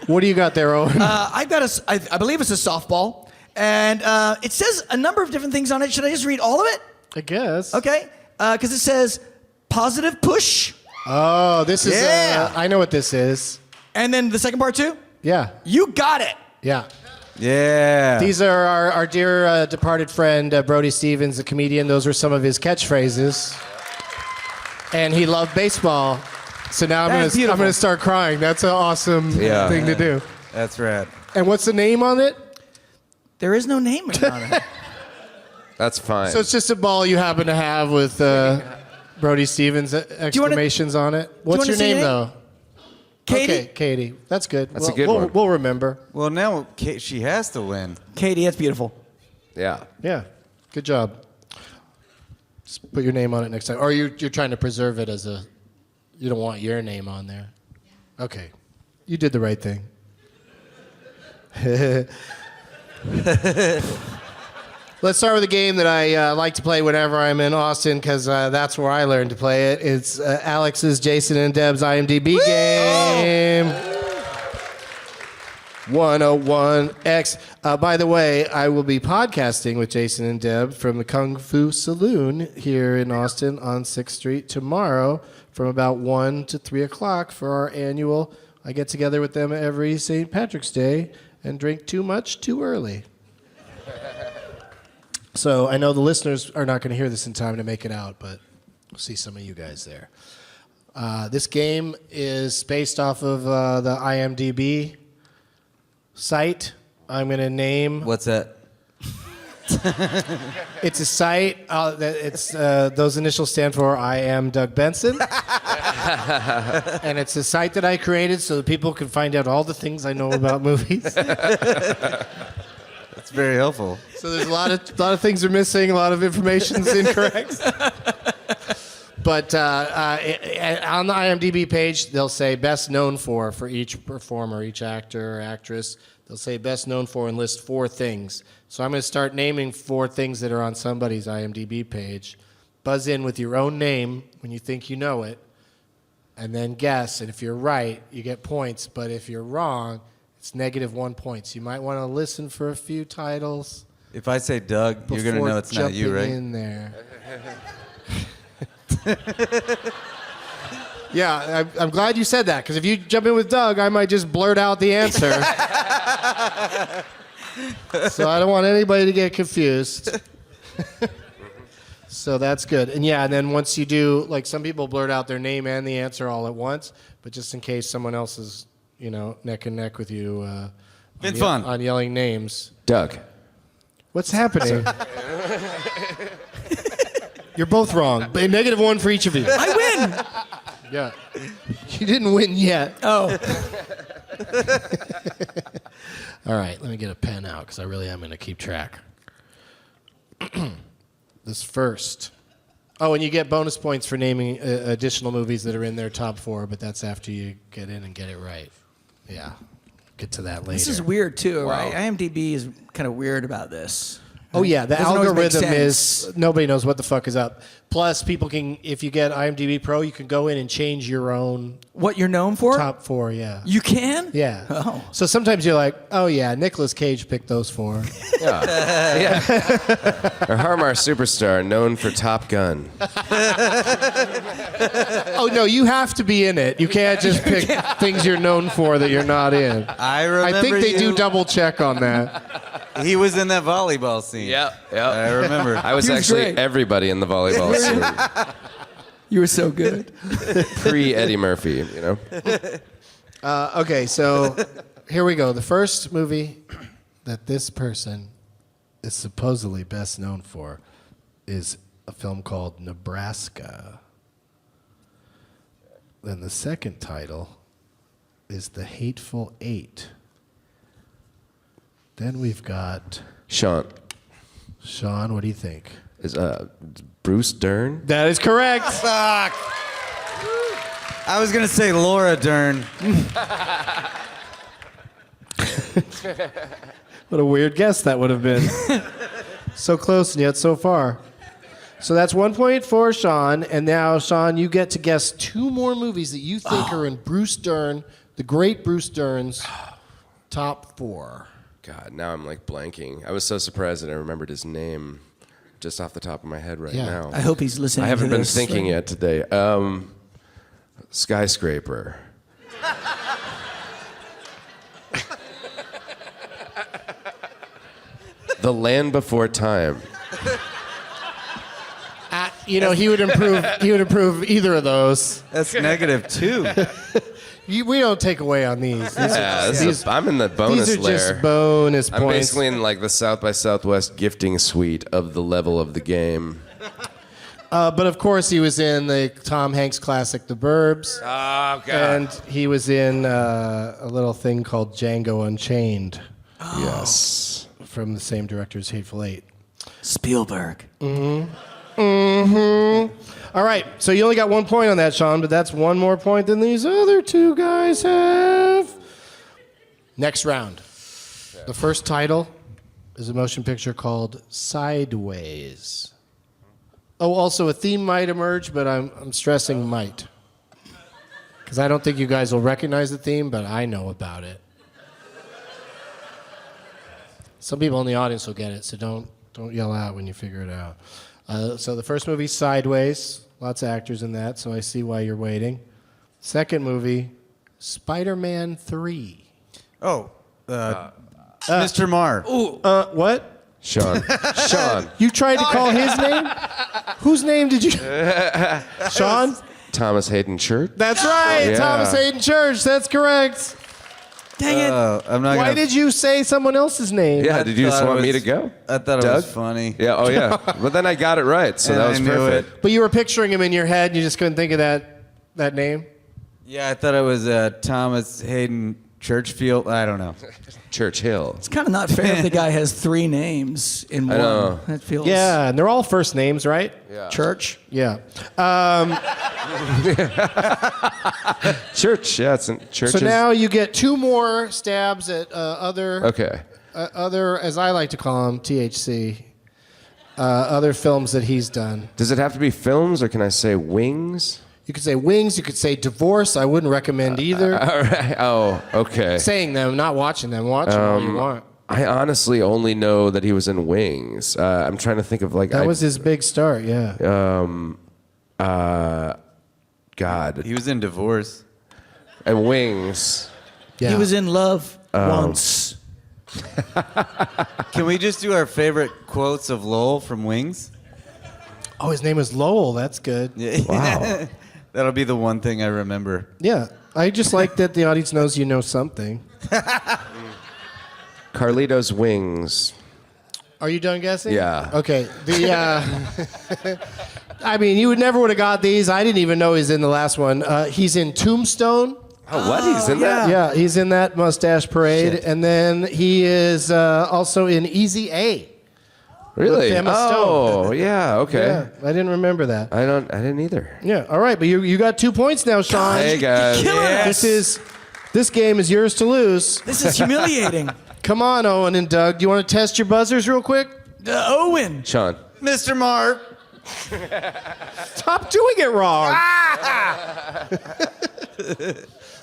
What do you got there, Owen? I've got I believe it's a softball, and it says a number of different things on it. Should I just read all of it? I guess. Okay, because it says positive push, Oh, this is. Yeah. I know what this is. and then the second part too. Yeah. You got it. Yeah. Yeah. These are our dear departed friend Brody Stevens, the comedian. Those were some of his catchphrases. And he loved baseball. So now I'm That's going beautiful. to start crying. That's an awesome thing to do. That's rad. And what's the name on it? There is no name on it. That's fine. So it's just a ball you happen to have with Brody Stevens exclamations on it. What's wanna your say name, your though? name? Katie? Okay, Katie. That's good. That's a good one. We'll remember. Well, now she has to win. Katie, that's beautiful. yeah. Yeah. Good job. Just put your name on it next time. Or you're trying to preserve it as a... You don't want your name on there. Okay. You did the right thing. Let's start with a game that I like to play whenever I'm in Austin because that's where I learned to play it. It's Alex's, Jason, and Deb's IMDb game. 101X. By the way, I will be podcasting with Jason and Deb from the Kung Fu Saloon here in Austin on 6th Street tomorrow from about 1 to 3 o'clock for our annual. I get together with them every St. Patrick's Day and drink too much too early. So I know the listeners are not going to hear this in time to make it out, but we'll see some of you guys there. This game is based off of the IMDb site. I'm going to name... What's that? It's a site. Those initials stand for I am Doug Benson. And it's a site that I created so that people can find out all the things I know about movies. That's very helpful. So there's a lot of things are missing. A lot of information's incorrect. But on the IMDb page, they'll say best known for each performer, each actor or actress. They'll say best known for and list 4 things. So I'm going to start naming 4 things that are on somebody's IMDb page. Buzz in with your own name when you think you know it, and then guess. And if you're right, you get points. But if you're wrong, it's -1 points. You might want to listen for a few titles. If I say Doug, you're going to before know it's not you, jumping right? in there. Yeah, I'm glad you said that, because if you jump in with Doug, I might just blurt out the answer. So I don't want anybody to get confused. So that's good. And yeah, and then once you do, like some people blurt out their name and the answer all at once, but just in case someone else is, neck and neck with you Been fun. on yelling names. Doug. What's happening? You're both wrong. But -1 for each of you. I win. Yeah. You didn't win yet. Oh. All right, let me get a pen out because I really am going to keep track. This first. Oh, and you get bonus points for naming additional movies that are in their top 4, but that's after you get in and get it right. Yeah, get to that later. This is weird too, right? IMDb is kind of weird about this. Oh yeah, the Doesn't always make algorithm sense. is nobody knows what the fuck is up. Plus, people can, if you get IMDb Pro, you can go in and change your own What you're known for? top 4. Yeah. You can? Yeah. Oh. So sometimes you're like, oh yeah, Nicolas Cage picked those 4. Yeah. Or Harmar superstar, known for Top Gun. Oh no, you have to be in it. You can't just pick things you're known for that you're not in. I remember I think they do you- double check on that. He was in that volleyball scene. Yeah. I remember. I was He was actually great. everybody in the volleyball scene. You were so good. Pre Eddie Murphy, you know? Okay, so here we go. The first movie that this person is supposedly best known for is a film called Nebraska. Then the second title is The Hateful Eight. Then we've got Sean. Sean, what do you think? Is Bruce Dern? That is correct. Fuck. I was gonna say Laura Dern. What a weird guess that would have been. So close and yet so far. So that's 1 point for Sean, and now Sean, you get to guess 2 more movies that you think are in Bruce Dern, the great Bruce Dern's top 4. God, now I'm like blanking. I was so surprised that I remembered his name just off the top of my head right Yeah. now. I hope he's listening. I haven't to been this. thinking yet today. Skyscraper. The Land Before Time. You know, he would improve. He would improve either of those. That's -2. We don't take away on these. I'm in the bonus These are layer. just bonus I'm points. basically in like the South by Southwest gifting suite of the level of the game. But of course, he was in the Tom Hanks classic, The Burbs, Oh, God. and he was in a little thing called Django Unchained Yes. from the same director as Hateful Eight. Spielberg. All right, so you only got 1 point on that, Sean, but that's 1 more point than these other 2 guys have. Next round. The first title is a motion picture called Sideways. Oh, also a theme might emerge, but I'm stressing might. Because I don't think you guys will recognize the theme, but I know about it. Some people in the audience will get it, so don't yell out when you figure it out. So the first movie, Sideways. Lots of actors in that, so I see why you're waiting. Second movie, Spider-Man 3. Oh, Mr. Marr. What? Sean. Sean. You tried to call his name? Whose name did you... Sean? Thomas Hayden Church. That's right, Yeah. Thomas Hayden Church. That's correct. Dang it. I'm not Why gonna. did you say someone else's name? Yeah, did you just thought it want me to was- go? I thought it Doug? was funny. Yeah, oh yeah. But then I got it right, so And that was I knew perfect. But you were picturing him in your head, and you just couldn't think of that name? Yeah, I thought it was Thomas Hayden Churchfield. I don't know. Churchill. It's kind of not fair if the guy has 3 names in one. know. That feels. Yeah, and they're all first names, right? Yeah. Church. Yeah. Church, yeah, it's in churches. So now you get 2 more stabs at other, Okay. as I like to call them, THC, other films that he's done. Does it have to be films or can I say wings? You could say Wings, you could say Divorce. I wouldn't recommend either. All right. Oh, okay. Saying them, not watching them. Watch them all you want. I honestly only know that he was in Wings. I'm trying to think of like That was his big start, yeah. God He was in Divorce. and Wings. Yeah. He was in Love once. Can we just do our favorite quotes of Lowell from Wings? Oh, his name is Lowell. That's good. Yeah. Wow. That'll be the one thing I remember. Yeah. I just like that the audience knows you know something. Carlito's Wings. Are you done guessing? Yeah. Okay. I mean, you never would have got these. I didn't even know he's in the last one. He's in Tombstone. Oh, what? He's in that? Yeah, he's in that Mustache Parade. Shit. And then he is also in Easy A. Really? With Emma Oh, Stone. yeah. Okay. Yeah, I didn't remember that. I didn't either. Yeah, all right, but you got 2 points now, Sean. Hey guys. Killing us. This game is yours to lose. This is humiliating. Come on, Owen and Doug. Do you want to test your buzzers real quick? Owen. Sean. Mr. Mark. Stop doing it wrong.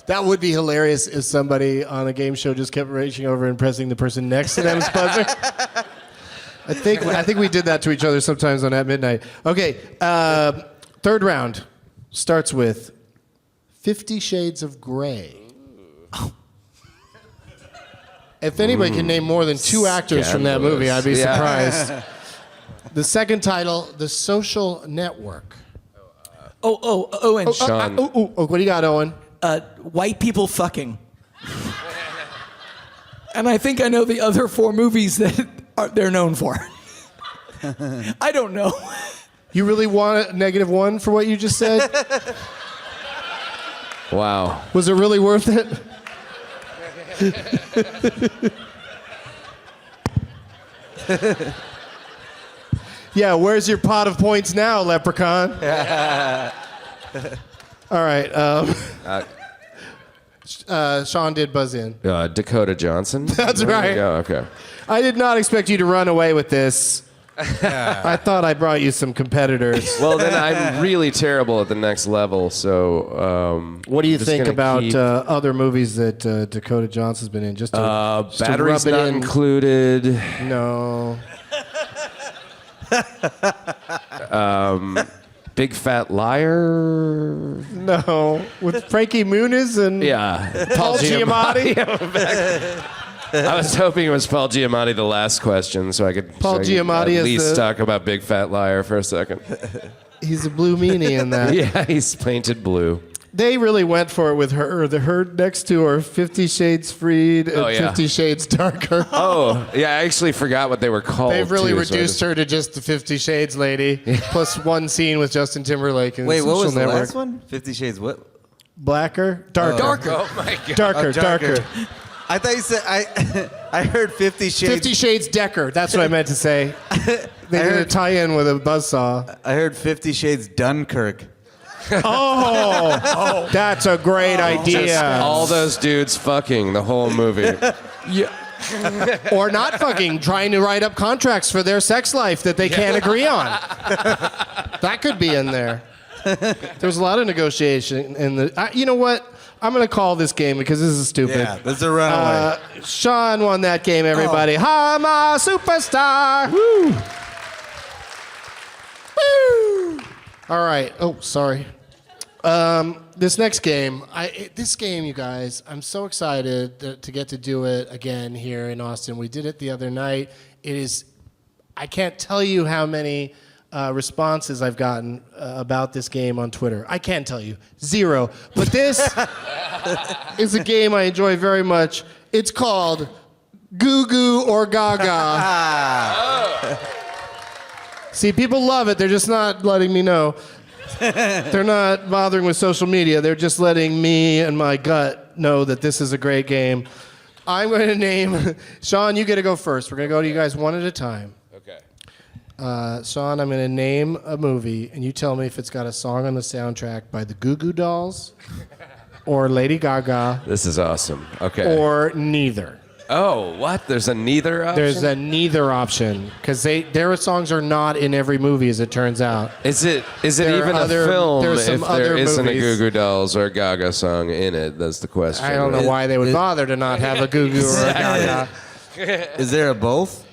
That would be hilarious if somebody on a game show just kept reaching over and pressing the person next to them's buzzer. I think we did that to each other sometimes on At Midnight. Okay, third round starts with 50 Shades of Grey. If anybody can name more than 2 actors from that movie, I'd be surprised. The second title, The Social Network. Owen. Sean. What do you got, Owen? White people fucking. And I think I know the other 4 movies that they're known for. I don't know. You really want a -1 for what you just said? Wow. Was it really worth it? Yeah, where's your pot of points now, Leprechaun? All right. Sean did buzz in. Dakota Johnson. That's right. Yeah, okay. I did not expect you to run away with this. I thought I brought you some competitors. Well, then I'm really terrible at the next level, so... What do you just think gonna about keep- other movies that Dakota Johnson's been in? Just to Batteries rub it Not in? Included. No. Big Fat Liar. No. With Frankie Muniz and Yeah. Paul Giamatti? I was hoping it was Paul Giamatti the last question, so I could Paul Giamatti at is least the- talk about Big Fat Liar for a second. He's a blue meanie in that. Yeah, he's painted blue. They really went for it with her next to her 50 Shades Freed and Oh, yeah. 50 Shades Darker. Oh, yeah, I actually forgot what they were called. They've really too, so I reduced just- her to just the 50 Shades lady, plus one scene with Justin Timberlake and Wait, what Social was the Network. last one? 50 Shades what? Blacker? Darker. Darker. Oh, my God. Darker, darker. I thought you said I heard 50 Shades. 50 Shades Decker. That's what I meant to say. They did a tie-in with a buzzsaw. I heard 50 Shades Dunkirk. Oh, that's a great idea. All those dudes fucking the whole movie. Or not fucking, trying to write up contracts for their sex life that they can't agree on. That could be in there. There's a lot of negotiation in the. You know what? I'm going to call this game because this is stupid. Yeah, that's a runaway. Sean won that game, everybody. I'm a superstar. Woo. Woo. All right. Oh, sorry. This next game, this game, you guys, I'm so excited to get to do it again here in Austin. We did it the other night. I can't tell you how many responses I've gotten about this game on Twitter. I can't tell you. 0. But this is a game I enjoy very much. It's called Goo Goo or Gaga. See, people love it. They're just not letting me know. They're not bothering with social media. They're just letting me and my gut know that this is a great game. I'm going to name... Sean, you get to go first. We're going to go to you guys one at a time. Okay. Sean, I'm going to name a movie, and you tell me if it's got a song on the soundtrack by the Goo Goo Dolls, or Lady Gaga, This is awesome. Okay. or neither. Oh, what? There's a neither option? There's a neither option, because their songs are not in every movie, as it turns out. Is it There are even other- a film there's some if there other isn't movies. a Goo Goo Dolls or a Gaga song in it? That's the question. I don't know right? why they would bother to not have a Goo Goo or a Gaga. Is there a both?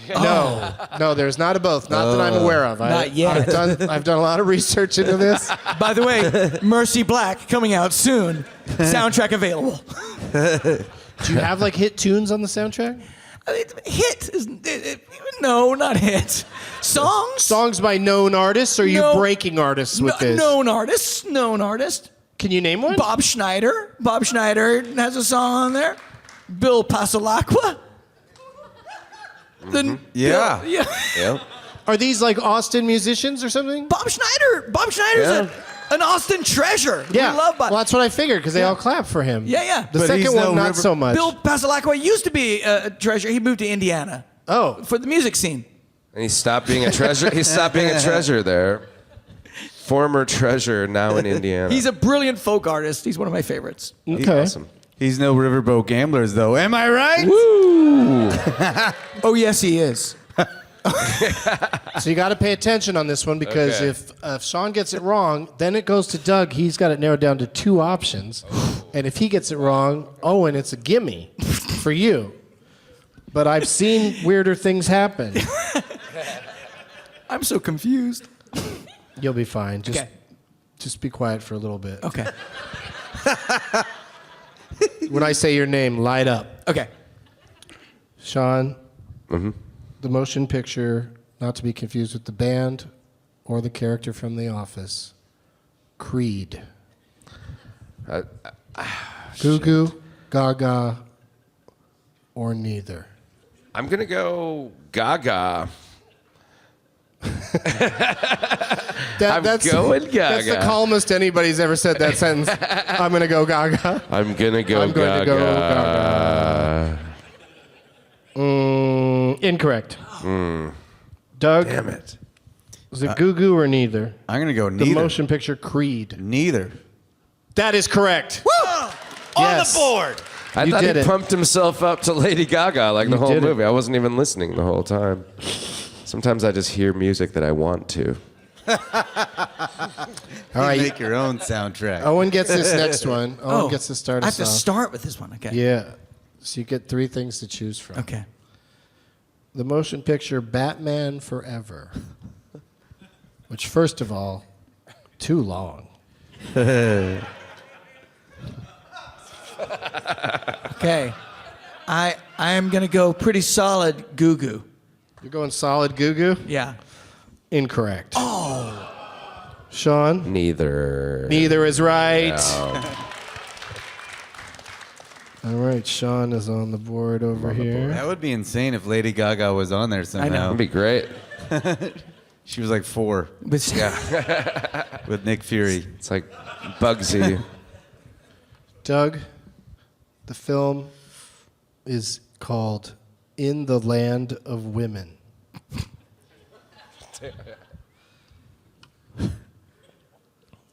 No, there's not a both. Not that I'm aware of. Not yet. I've done a lot of research into this. By the way, Mercy Black coming out soon. Soundtrack available. Do you have like hit tunes on the soundtrack? Hit is no, not hit. Songs. Songs by known artists, or are you No. breaking artists with this? Known artist. Known artist. Can you name one? Bob Schneider. Bob Schneider has a song on there. Bill Pasalacqua. Yeah. Yeah. Yep. Are these like Austin musicians or something? Bob Schneider. Bob Schneider's an Austin treasure. Yeah. We love Bob. Well, that's what I figured because they all clap for him. Yeah, yeah. The But second he's one, no not River- so much. Bill Pasalacqua used to be a treasure. He moved to Indiana Oh, for the music scene. And he stopped being a treasure. He stopped being a treasure there. Former treasure, now in Indiana. He's a brilliant folk artist. He's one of my favorites. okay. Awesome. He's no Riverboat Gamblers, though. Am I right? Oh, yes, he is. So you got to pay attention on this one because Okay. if Sean gets it wrong, then it goes to Doug. He's got it narrowed down to 2 options. And if he gets it wrong, Owen, it's a gimme for you. But I've seen weirder things happen. I'm so confused. You'll be fine. Okay. Just be quiet for a little bit. Okay. When I say your name, light up. Okay. Sean, the motion picture, not to be confused with the band or the character from The Office, Creed. Goo Goo, Gaga, or neither. I'm gonna go Gaga. I'm going Gaga. That's the calmest anybody's ever said that sentence. I'm going to go Gaga. I'm gonna go I'm going Gaga. to go Gaga. Incorrect. Doug, Damn it. was it Goo Goo or neither? I'm gonna go The neither. motion picture Creed. Neither. That is correct. On Yes. the board. I You thought did he it. pumped himself up to Lady Gaga like the You whole did it. movie. I wasn't even listening the whole time. Sometimes I just hear music that I want to. All right. Make your own soundtrack. Owen gets this next one. Owen gets to start I have us to off. start with this one. Okay. Yeah. So you get 3 things to choose from. Okay. The motion picture Batman Forever. Which, first of all, too long. Okay. I am gonna go pretty solid Goo Goo. You're going solid Goo Goo? Yeah. Incorrect. Oh. Sean? Neither. Neither is right. All right, Sean is on the board over here. That would be insane if Lady Gaga was on there somehow. That'd be great. She was like 4 But with Nick Fury. It's like Bugsy. Doug, the film is called In the Land of Women.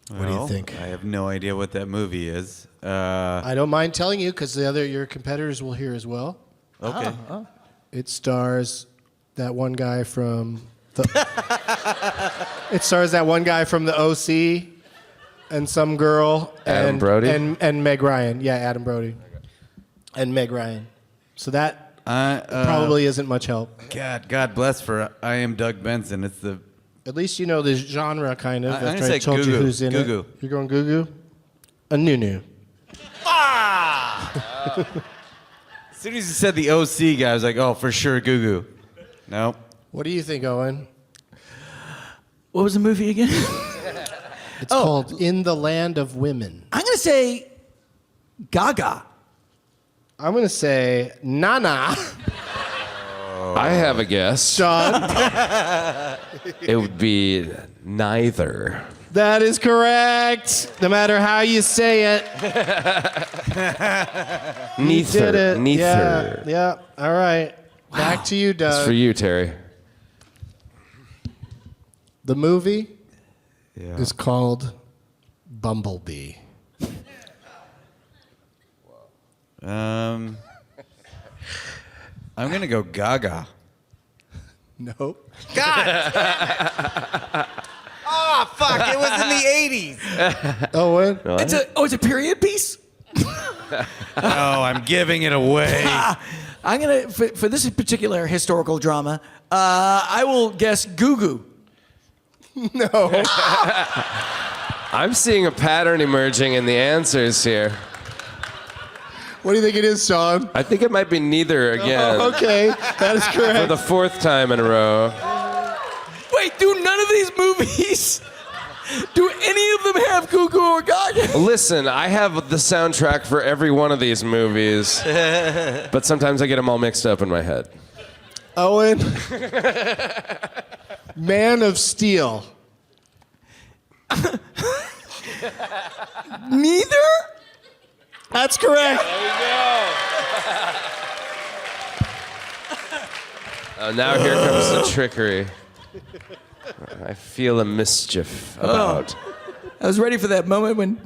What do you think? I have no idea what that movie is. I don't mind telling you because your competitors will hear as well. Okay. It stars that one guy from the. It stars that one guy from the OC, and some girl. Adam Brody? and Meg Ryan. Yeah, Adam Brody. And Meg Ryan. So that probably isn't much help. God bless for I Am Doug Benson. It's the At least you know the genre, kind of. I'm gonna after I say told Goo you Goo. who's in Goo it. Goo. You're going Goo Goo? A Nunu. As soon as you said the OC guy, I was like, oh, for sure, Goo Goo. Nope. What do you think, Owen? what was the movie again? It's called In the Land of Women. I'm gonna say Gaga. I'm going to say Nana. I have a guess. Sean. It would be neither. That is correct. No matter how you say it. Neither. Did it. Neither. Yeah. All right. Back to you, Doug. It's for you, Terry. The movie Yeah. is called Bumblebee. I'm gonna go Gaga. Nope. Oh, fuck. It was in the 80s. Owen? It's a period piece. Oh, I'm giving it away. I'm gonna for this particular historical drama. I will guess Goo Goo. No. I'm seeing a pattern emerging in the answers here. What do you think it is, Sean? I think it might be neither again. Oh, okay. That is For correct. the 4th time in a row. Wait, do none of these movies? Do any of them have Goo Goo or Gaga? Listen, I have the soundtrack for every one of these movies, but sometimes I get them all mixed up in my head. Owen? Man of Steel. Neither? That's correct. Now here comes the trickery. I feel a mischief about. I was ready for that moment when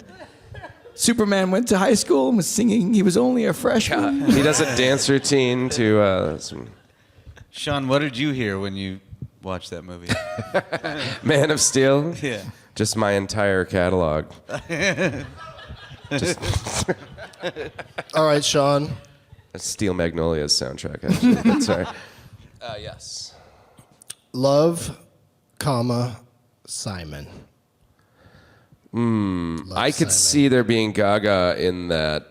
Superman went to high school and was singing He Was Only a Freshman. He does a dance routine to some Sean, what did you hear when you watched that movie? Man of Steel? Yeah. Just my entire catalog. All right, Sean. That's Steel Magnolia's soundtrack, actually. But sorry. Yes. Love, comma, Simon. I could see there being Gaga in that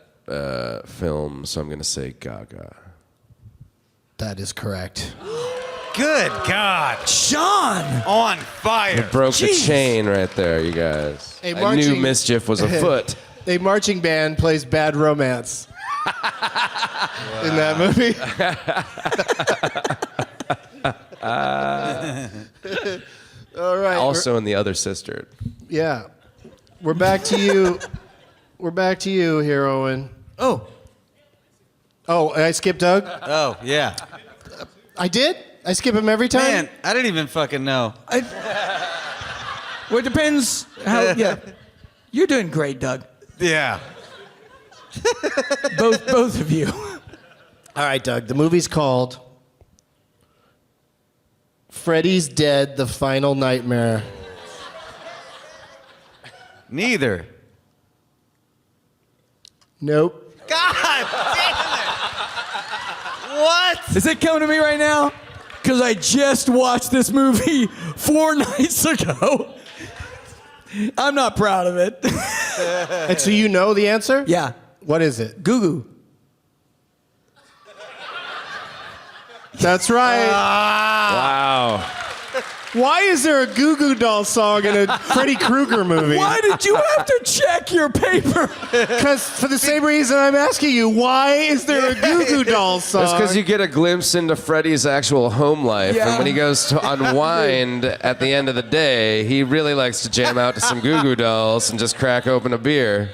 film, so I'm going to say Gaga. That is correct. Good God. Sean! On fire. Broke the Jeez. chain right there, you guys. Hey, I knew mischief was afoot. A marching band plays Bad Romance in that movie. All right. Also in The Other Sister. Yeah. We're back to you. We're back to you here, Owen. Oh, I skipped Doug? Oh, yeah. I did? I skip him every time? Man, I didn't even fucking know. well, it depends how. Yeah, you're doing great, Doug. Yeah. Both of you. All right, Doug. The movie's called Freddy's Dead, The Final Nightmare. Neither. Nope. God damn it. What? Is it coming to me right now? Because I just watched this movie 4 nights ago. I'm not proud of it. And so you know the answer? Yeah. What is it? Goo Goo. That's right. Wow. Why is there a Goo Goo Doll song in a Freddy Krueger movie? Why did you have to check your paper? Because for the same reason I'm asking you, why is there a Goo Goo Doll song? That's because you get a glimpse into Freddy's actual home life. Yeah. And when he goes to unwind at the end of the day, he really likes to jam out to some Goo Goo Dolls and just crack open a beer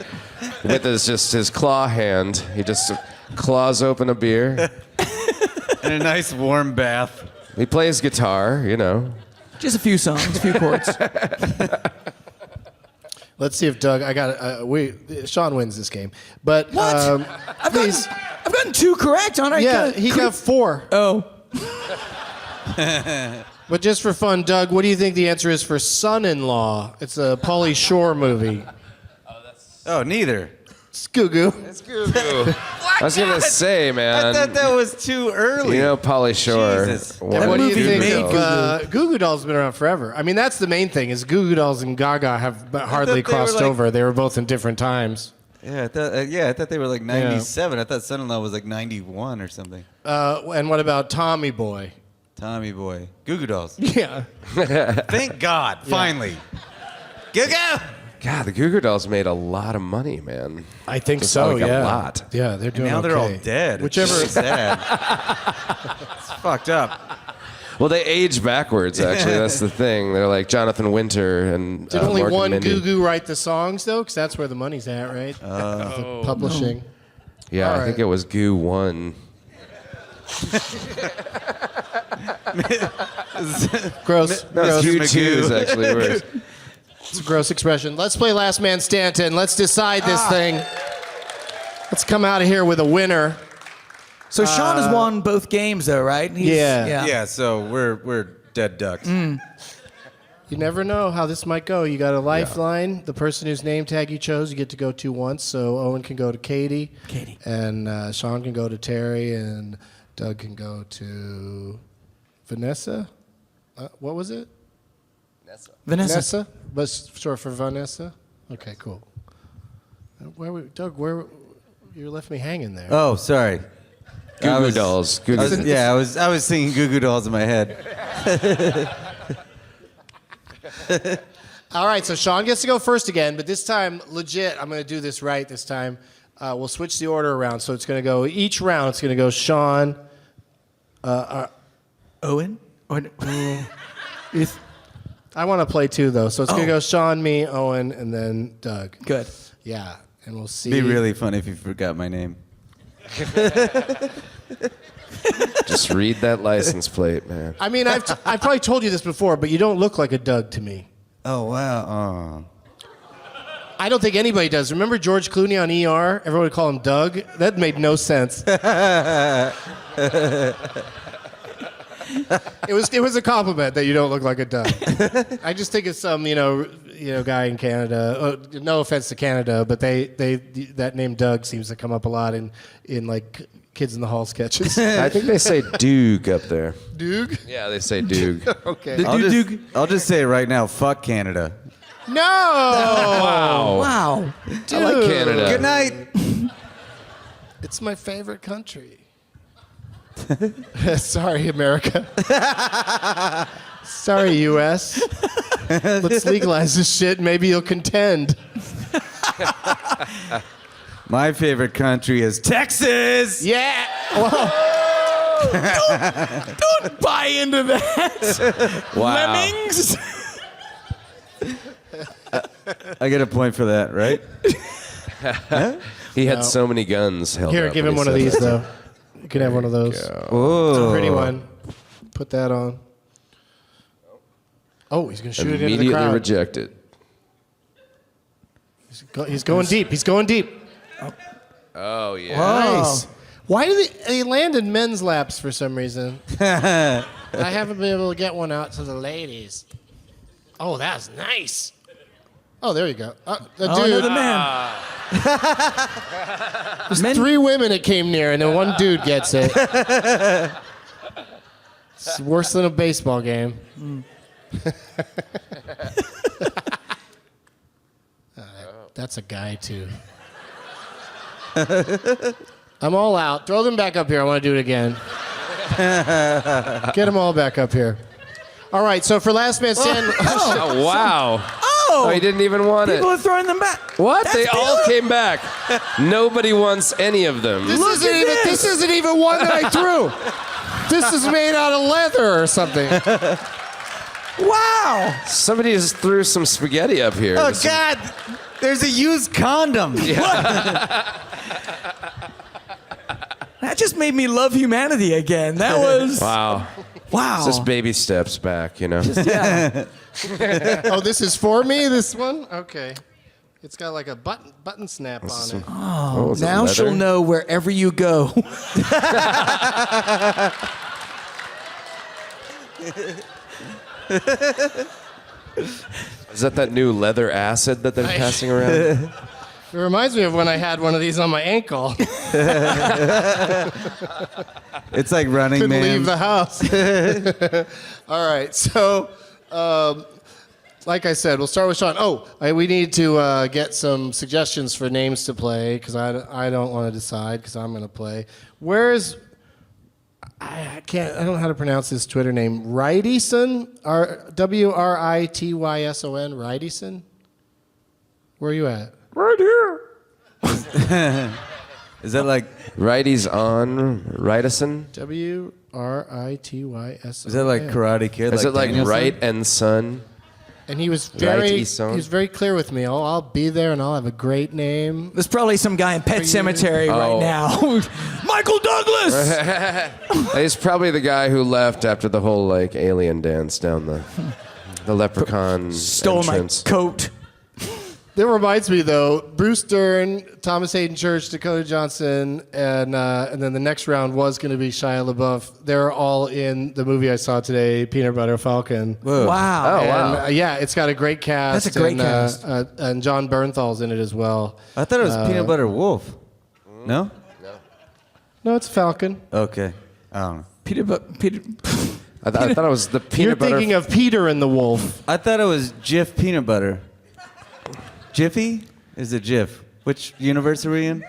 with his claw hand. He just claws open a beer. And a nice warm bath. He plays guitar, you know. Just a few songs, a few chords. Let's see if Doug. Sean wins this game, but What? I've gotten 2 correct, aren't I? yeah, he got 4. Oh, But just for fun, Doug, what do you think the answer is for Son-in-Law? It's a Pauly Shore movie. Oh, neither. It's Goo Goo. It's Goo Goo. I was going to say, man. I thought that was too early. You know Pauly Shore. Jesus. And what do you movie think made of Goo Goo Dolls? Been around forever. I mean, that's the main thing. Is Goo Goo Dolls and Gaga have hardly they were crossed like- over. They were both in different times. Yeah, I thought they were like 97. I thought Son-in-Law was like 91 or something. And what about Tommy Boy? Tommy Boy. Goo Goo Dolls. Yeah. Thank God, finally. Goo Goo! God, the Goo Goo Dolls made a lot of money, man. I think Just so. like a Yeah. lot. Yeah, they're doing Now they're all okay. dead. Whichever. It's really sad. It's fucked up. Well, they age backwards, actually. That's the thing. They're like Jonathan Winter and Did only Mork and one Mindy. Goo Goo write the songs though? Because that's where the money's at, right? The publishing. Yeah, All I think right. it was Goo 1. Gross. Gross. Goo 2's actually worse. It's a gross expression. Let's play Last Man Stanton. Let's decide this thing. Let's come out of here with a winner. so Sean has won both games, though, right? Yeah. Yeah, so we're dead ducks. You never know how this might go. You got a lifeline. The person whose name tag you chose, you get to go to once. So Owen can go to Katie. And Sean can go to Terry. And Doug can go to Vanessa. What was it? Vanessa. But short for Vanessa? Okay, cool. Doug, you left me hanging there. Oh, sorry. Goo Goo Dolls. Goo Goo. I was singing Goo Goo Dolls in my head. All right, so Sean gets to go first again, but this time, legit, I'm going to do this right this time. We'll switch the order around. So it's going to go, each round, it's going to go Sean. Owen? I want to play two, though. So it's going to go Sean, me, Owen, and then Doug. Good. Yeah, and we'll see. It'd be really funny if you forgot my name. Just read that license plate, man. I mean, I've probably told you this before, but you don't look like a Doug to me. Oh, wow. I don't think anybody does. Remember George Clooney on ER? Everyone would call him Doug. That made no sense. It was a compliment that you don't look like a Doug. I just think of some guy in Canada. No offense to Canada, but they that name Doug seems to come up a lot in like Kids in the Hall sketches. I think they say Doog up there. Doug? Yeah, they say Doog. Okay. I'll just say it right now. Fuck Canada. No. Wow. Dude. I like Canada. Good night. It's my favorite country. Sorry, America. Sorry, U.S. Let's legalize this shit. Maybe you'll contend. My favorite country is Texas. Yeah. Well, Don't buy into that. Wow. Lemmings. I get a point for that, right? He had so many guns held here, up give when him he one of said these, that. though. You can have one of those. It's Oh, a pretty one. Put that on. Oh, he's going to shoot it into the Immediately crowd. rejected. He's going deep. He's going deep. Oh, yeah. Nice. Why do they land in men's laps for some reason? I haven't been able to get one out to the ladies. Oh, that's nice. Oh, there you go. The dude. Another man. There's 3 women it came near, and then one dude gets it. It's worse than a baseball game. That's a guy, too. I'm all out. Throw them back up here. I want to do it again. Get them all back up here. All right, so for Last Man Standing... Oh, wow. Oh, he didn't even want people it. are throwing them back. What? That's They all came back. Nobody wants any of them. This isn't even one that I threw. This is made out of leather or something. Wow. Somebody just threw some spaghetti up here. oh God! There's a used condom. That just made me love humanity again. That was Wow. wow. It's just baby steps back, you know? Yeah. Oh, this is for me, this one? Okay. It's got like a button snap on it. Oh, is it Now leather? she'll know wherever you go. Is that new leather acid that they're passing around? It reminds me of when I had one of these on my ankle. It's like Running Couldn't Man. leave the house. All right, so like I said, we'll start with Sean. We need to get some suggestions for names to play because I don't want to decide because I'm going to play. I don't know how to pronounce his Twitter name. Wrightyson? Writyson? Wrightyson? Where are you at? Right here. Is that like? Righties on Rightison? Writyson. Is that like Karate Kid? Is it like Danielson? right and son? And he was Wrightyson? very clear with me. I'll be there and I'll have a great name. There's probably some guy in Pet Cemetery right now. Michael Douglas. He's probably the guy who left after the whole alien dance down the leprechaun Stole entrance. my coat. That reminds me, though, Bruce Dern, Thomas Hayden Church, Dakota Johnson, and then the next round was going to be Shia LaBeouf. They're all in the movie I saw today, Peanut Butter Falcon. Whoa. Wow. Oh, wow. And, it's got a great cast. That's a great and, cast. And John Bernthal's in it as well. I thought it was Peanut Butter Wolf. No? No, it's Falcon. Okay. I don't know. Peter. I thought it was the You're peanut butter. thinking of Peter and the Wolf. I thought it was Jif Peanut Butter. Jiffy? Is it Jif? Which universe are we in?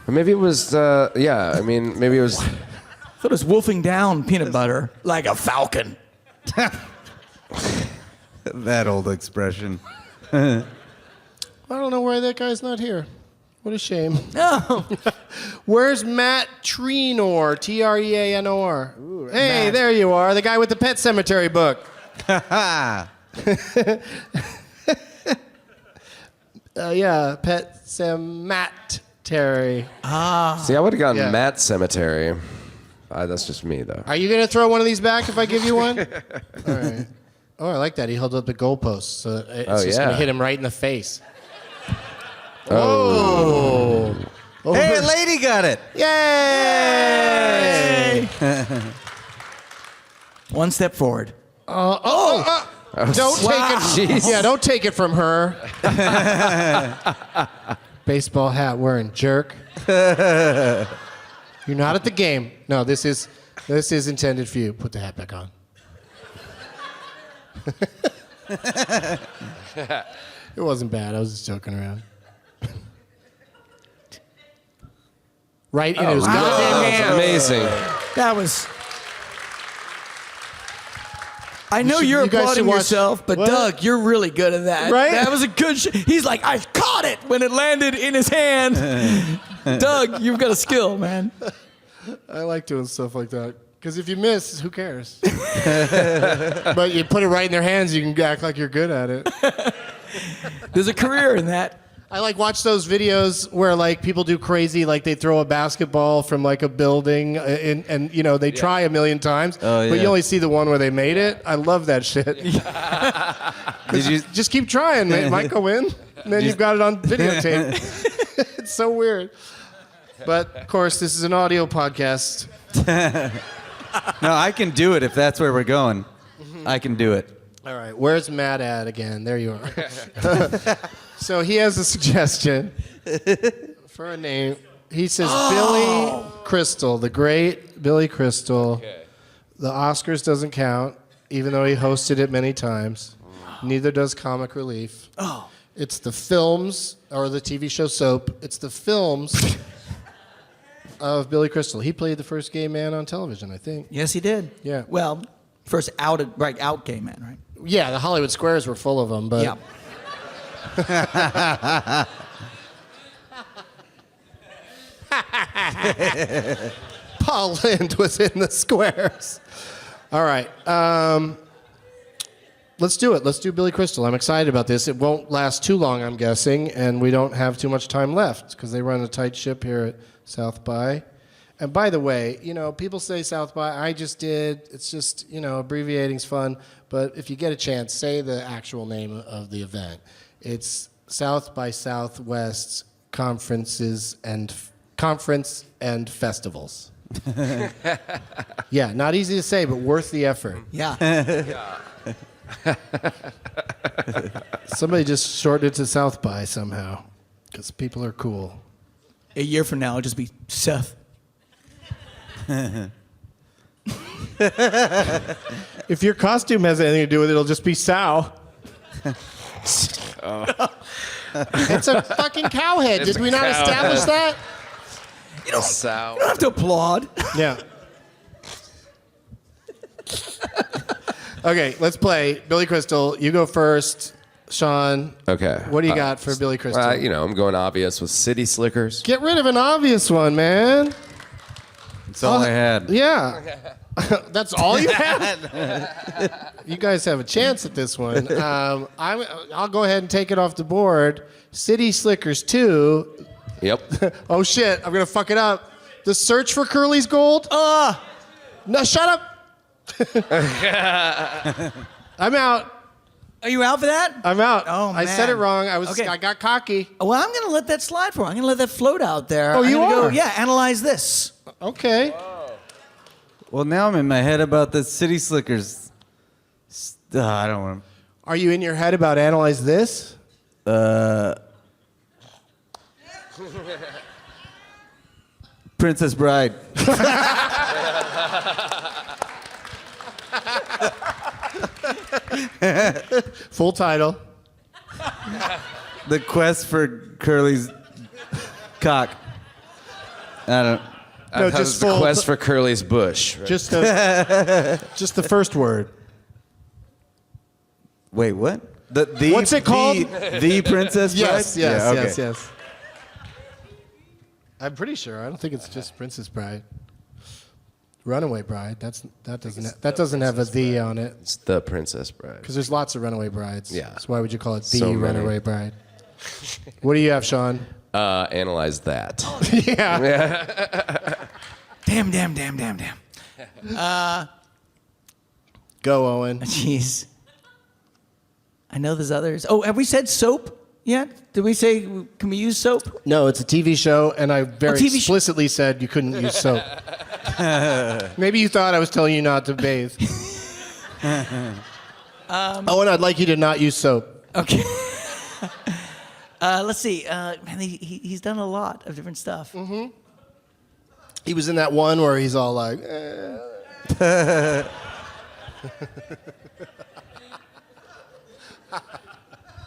Or maybe it was, maybe it was. I thought it was wolfing down peanut butter like a falcon. That old expression. I don't know why that guy's not here. What a shame. No. Where's Matt Treanor? Treanor. Hey, Matt. there you are. The guy with the Pet Cemetery book. Pet Cemetery. See, I would have gotten Yeah. Matt Cemetery. That's just me, though. Are you going to throw one of these back if I give you one? All right. Oh, I like that. He held up the goalpost, so it's just going to hit him right in the face. Oh. Hey, a lady got it. Yay! One step forward. Don't take it. Yeah, don't take it from her. Baseball hat wearing jerk. You're not at the game. No, this is intended for you. Put the hat back on. It wasn't bad. I was just joking around. Right in his goddamn hand. Amazing. That was. I know you're you guys should applauding watch- yourself, but What? Doug, you're really good at that. Right? That was a good. He's like, I caught it when it landed in his hand. Doug, you've got a skill, man. I like doing stuff like that. Because if you miss, who cares? But you put it right in their hands, you can act like you're good at it. There's a career in that. I like watch those videos where like people do crazy, like they throw a basketball from like a building, and you know they try a million times, but you only see the one where they made it. I love that shit. Did you? Just keep trying, man. It might go in, and then you've got it on videotape. It's so weird. But of course, this is an audio podcast. No, I can do it if that's where we're going. I can do it. All right, where's Matt at again? There you are. So he has a suggestion for a name. He says Billy Crystal, the great Billy Crystal. Okay. The Oscars doesn't count, even though he hosted it many times. Neither does Comic Relief. Oh. It's the films, or the TV show Soap. It's the films of Billy Crystal. He played the first gay man on television, I think. Yes, he did. Yeah. Well, first out gay man, right? Yeah, the Hollywood Squares were full of them, but... Yeah. Paul Lynde was in the squares. All right. Let's do it. Let's do Billy Crystal. I'm excited about this. It won't last too long, I'm guessing, and we don't have too much time left because they run a tight ship here at South by. And by the way, you know, people say South by. I just did. It's just, you know, abbreviating's fun. But if you get a chance, say the actual name of the event. It's South by Southwest Conference and Festivals. Yeah, not easy to say, but worth the effort. Yeah. Somebody just shortened it to South by somehow, because people are cool. A year from now, it'll just be Seth. If your costume has anything to do with it, it'll just be Sal. It's a fucking cowhead. Did we not establish that? You don't Sow. have to applaud. Yeah. Okay, let's play. Billy Crystal, you go first. Sean, Okay. what do you got for Billy Crystal? You know, I'm going obvious with City Slickers. Get rid of an obvious one, man. That's all I had. Yeah. That's all you had? You guys have a chance at this one. I'll go ahead and take it off the board. City Slickers 2. Yep. Oh, shit. I'm going to fuck it up. The Search for Curly's Gold? No, shut up. I'm out. Are you out for that? I'm out. Oh, I said man. it wrong. Okay. I got cocky. Well, I'm going to let that slide for. I'm going to let that float out there. Oh, I'm you gonna are? Go, yeah, analyze this. Okay. Well, now I'm in my head about the City Slickers. I don't want Are you in your head about analyze this? Princess Bride. Full title. The quest for Curly's cock. I don't. No, That just was the full. quest for Curly's bush. Right? Just the first word. Wait, what? The What's it called? The Princess Bride? Yes, yes, Yeah, okay. yes, yes. I'm pretty sure. I don't think it's just Princess Bride. Runaway Bride. That doesn't have a "the" on it It's the Princess Bride. because there's lots of Runaway Brides. Yeah. So why would you call it the So many. Runaway Bride? What do you have, Sean? Analyze that. Yeah. Damn. Go, Owen. Jeez. I know there's others. Oh, have we said soap yet? Did we say, can we use soap? No, it's a TV show, and I very TV explicitly said you couldn't use soap. Maybe you thought I was telling you not to bathe. Owen, I'd like you to not use soap. Okay. Let's see. Man, he's done a lot of different stuff. He was in that one where he's all like,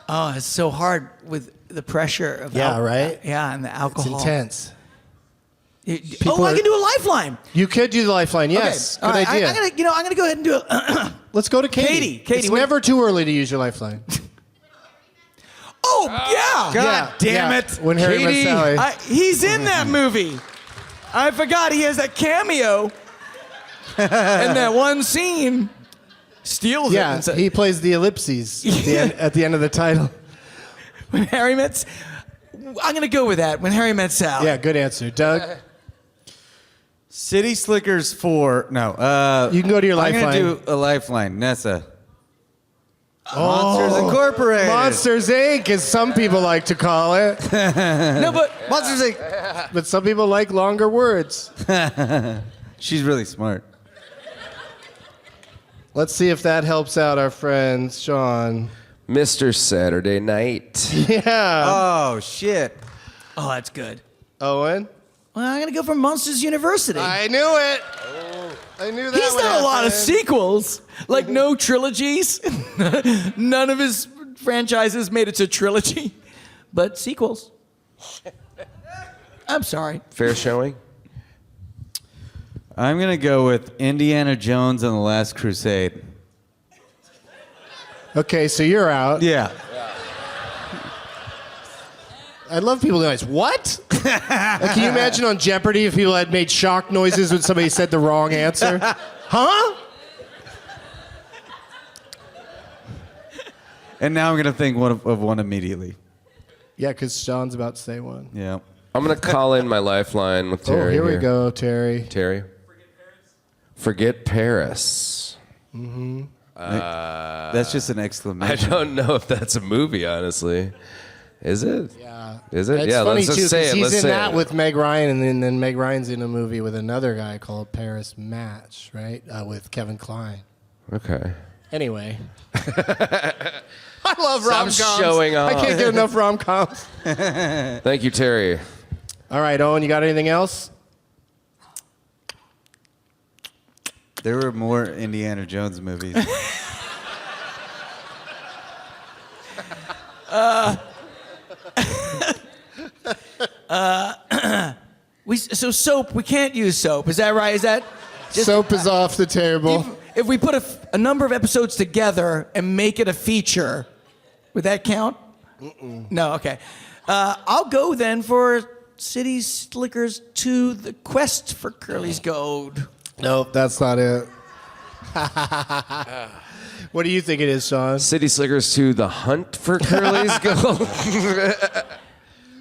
Oh, it's so hard with the pressure of Yeah, right? Yeah, and the it's alcohol. intense. I are- can do a lifeline. You could do the lifeline, yes. Okay. Good All right, idea. I'm gonna go ahead and do it. Let's go to Katie. Katie, It's what- never too early to use your lifeline. Oh yeah. God damn it. When Harry Katie. met Sally. He's in that movie. I forgot he has that cameo. And that one scene steals it. Yeah, and says, he plays the ellipses at the end of the title. when Harry met. I'm gonna go with that. When Harry met Sal. Yeah, good answer. Doug, City Slickers 4. No. you can go to your I'm lifeline. going to do a lifeline. Nessa. Monsters Incorporated. Monsters Inc., as some people like to call it. No, but Monsters Inc. But some people like longer words. She's really smart. Let's see if that helps out our friend Sean. Mr. Saturday Night. Yeah. Oh, shit. oh, that's good. Owen? Well, I'm gonna go for Monsters University. I knew it. I knew that He's would done a lot of happen. sequels, like no trilogies. None of his franchises made it to trilogy, but sequels. I'm sorry. Fair showing? I'm going to go with Indiana Jones and the Last Crusade. Okay, so you're out. Yeah. I love people who go, what? Like, can you imagine on Jeopardy if people had made shock noises when somebody said the wrong answer? Huh? And now I'm going to think of one immediately. Yeah, because Sean's about to say one. Yeah. I'm going to call in my lifeline with Terry. Oh, here we go, Terry. Terry? Forget Paris. That's just an I exclamation. don't know if that's a movie, honestly. Is it? Yeah. Is it? It's Yeah, funny, let's just too, say 'cause it. he's Let's in say that it. with Meg Ryan, and then Meg Ryan's in a movie with another guy called Paris Match, right? With Kevin Kline. Okay. Anyway. I love Stop rom-coms. showing I off. can't get enough rom-coms. Thank you, Terry. All right, Owen, you got anything else? There were more Indiana Jones movies. So soap, we can't use soap. Is that right? Is that just, Soap is off the table. if we put a number of episodes together and make it a feature, would that count? No, okay. I'll go then for City Slickers 2, The Quest for Curly's Gold. Nope, that's not it. What do you think it is, Sean? City Slickers 2, The Hunt for Curly's Gold.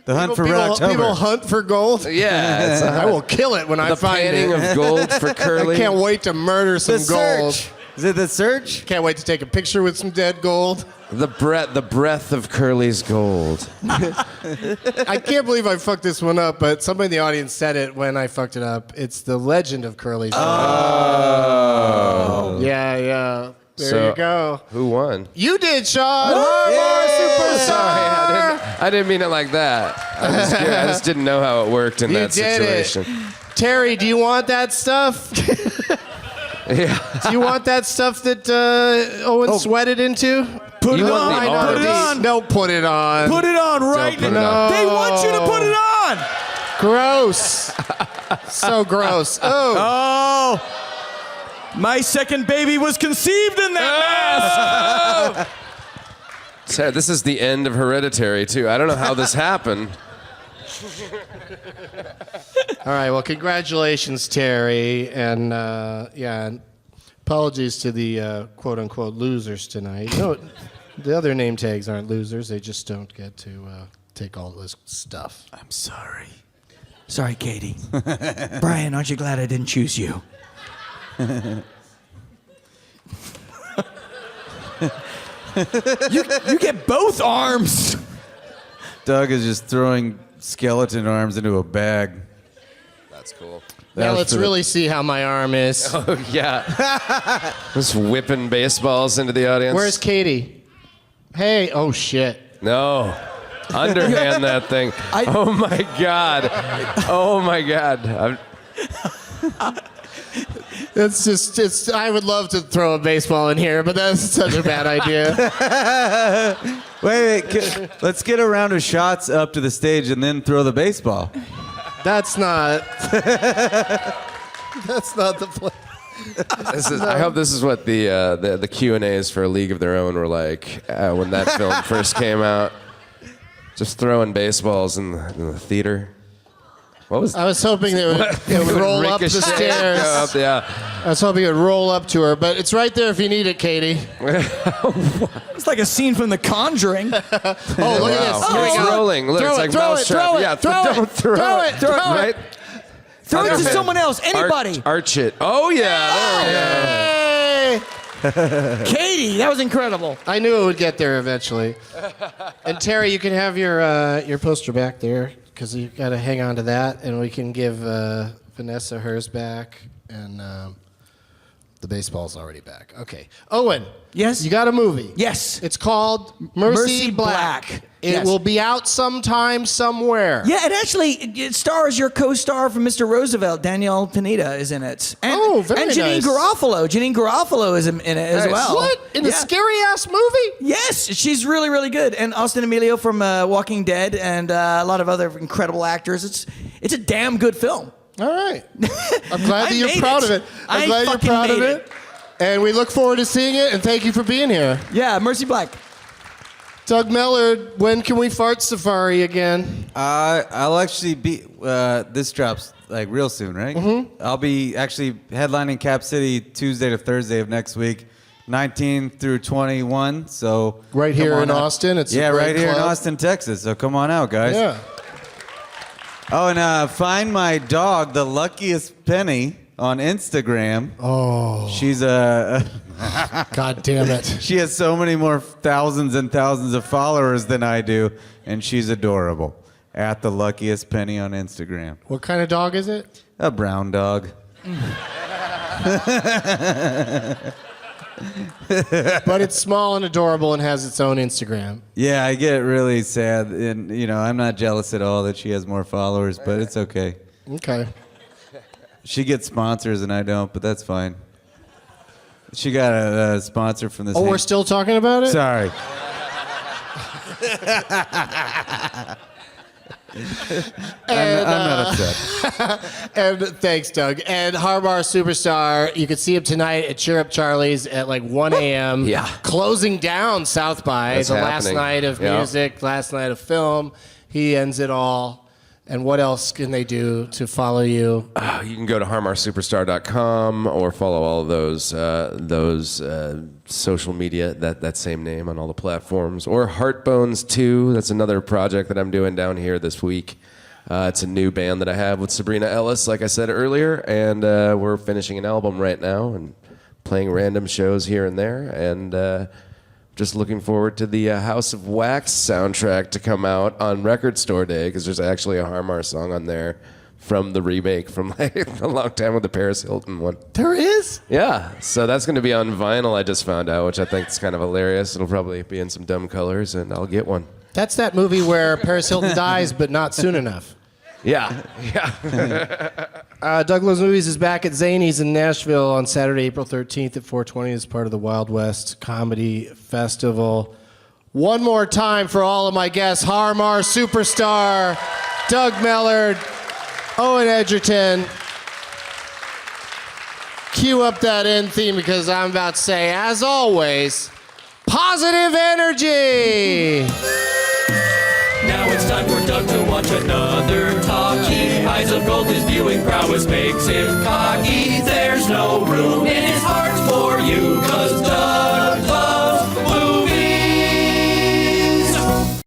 The Hunt for Red people, October. people hunt for gold? Yeah. It's I will kill it when I the find panning it. of gold for Curly. I can't wait to murder some The gold. Search. Is it The Search? Can't wait to take a picture with some dead gold. The breath of Curly's gold. I can't believe I fucked this one up, but somebody in the audience said it when I fucked it up. It's the Legend of Curly's Gold. Oh. Yeah, yeah. There So, you go. Who won? You did, Sean. Harmar Superstar. I didn't mean it like that. I just didn't know how it worked in You that did situation. it. Terry, do you want that stuff? Yeah. Do you want that stuff that Owen sweated into? Put You it want on. the Put it arms. on. No, put it on. Put it on right put it now. on. They want you to put it on. Gross. So gross. Oh. Oh. My second baby was conceived in that mess. Sarah, this is the end of Hereditary, too. I don't know how this happened. All right. Well, congratulations, Terry, and and apologies to the quote unquote losers tonight. No, the other name tags aren't losers. They just don't get to take all this stuff. I'm sorry. Sorry, Katie. Brian, aren't you glad I didn't choose you? you get both arms. Doug is just throwing skeleton arms into a bag. That's cool. Now let's really see how my arm is. Oh, yeah. Just whipping baseballs into the audience. Where's Katie? Hey, oh shit. No. Underhand that thing. Oh, my God. Oh, my God. I would love to throw a baseball in here, but that's such a bad idea. Wait. Let's get a round of shots up to the stage and then throw the baseball. That's not the plan. I hope this is what the Q&As for A League of Their Own were like when that film first came out. Just throwing baseballs in the theater. What was? I was hoping it would roll up the stairs. Up, yeah. I was hoping it would roll up to her, but it's right there if you need it, Katie. It's like a scene from The Conjuring. Oh, look at this. Here we It's go. rolling. Look, it's like Mousetrap. Yeah, don't throw it. Right? Throw it to someone else. Anybody. Arch it. Oh, yeah. There we go. Hey! Katie, that was incredible. I knew it would get there eventually. And Terry, you can have your poster back there because you got to hang on to that, and we can give Vanessa hers back, and the baseball's already back. Okay, Owen. Yes? You got a movie. Yes. It's called Mercy Black. It Yes. will be out sometime somewhere. Yeah, it stars your co-star from Mr. Roosevelt, Danielle Pineda, is in it. And, very and Janine nice. Garofalo. Janine Garofalo is in it as well. What? In a Yeah. scary-ass movie? Yes, she's really, really good. And Austin Emilio from Walking Dead and a lot of other incredible actors. It's a damn good film. All right. I'm glad that you're made proud it. of it. I'm I glad you're fucking proud of made it. And we look forward to seeing it, and thank you for being here. Yeah, Mercy Black. Doug Mellard, when can we fart safari again? I'll actually be. This drops like real soon, right? Mm-hmm. I'll be actually headlining Cap City Tuesday to Thursday of next week, 19 through 21. So Right come here on in out. Austin. It's a Yeah, great right here in club. Austin, Texas. So come on out, guys. Yeah. Oh, and find my dog, the luckiest penny, on Instagram. Oh, She's God damn it. she has so many more thousands and thousands of followers than I do, and she's adorable. At the luckiest penny on Instagram. What kind of dog is it? A brown dog. But it's small and adorable and has its own Instagram. Yeah, I get really sad, and I'm not jealous at all that she has more followers, but it's okay. Okay. She gets sponsors and I don't, but that's fine. She got a sponsor from this. Oh, we're still talking about it? Sorry. I'm not upset. And thanks, Doug. And Harbar Superstar, you can see him tonight at Cheer Up Charlie's at like 1 a.m. Yeah. Closing down South by. That's the last happening. night of Yeah. music, last night of film. He ends it all. And what else can they do to follow you? You can go to harmarsuperstar.com or follow all of those social media, that same name on all the platforms. Or Heartbones 2, that's another project that I'm doing down here this week. It's a new band that I have with Sabrina Ellis, like I said earlier, and we're finishing an album right now and playing random shows here and there. And just looking forward to the House of Wax soundtrack to come out on Record Store Day, because there's actually a Harmar song on there from the remake from like a long time with the Paris Hilton one. There is? Yeah, so that's going to be on vinyl, I just found out, which I think is kind of hilarious. It'll probably be in some dumb colors, and I'll get one. That's that movie where Paris Hilton dies, but not soon enough. Yeah. Douglas Movies is back at Zany's in Nashville on Saturday, April 13th at 420 as part of the Wild West Comedy Festival. One more time for all of my guests, Harmar Superstar, Doug Mellard, Owen Egerton. Cue up that end theme because I'm about to say, as always, positive energy! Now it's time for Doug to watch another talkie. Eyes of gold, his viewing prowess makes him cocky. There's no room in his heart for you, 'cause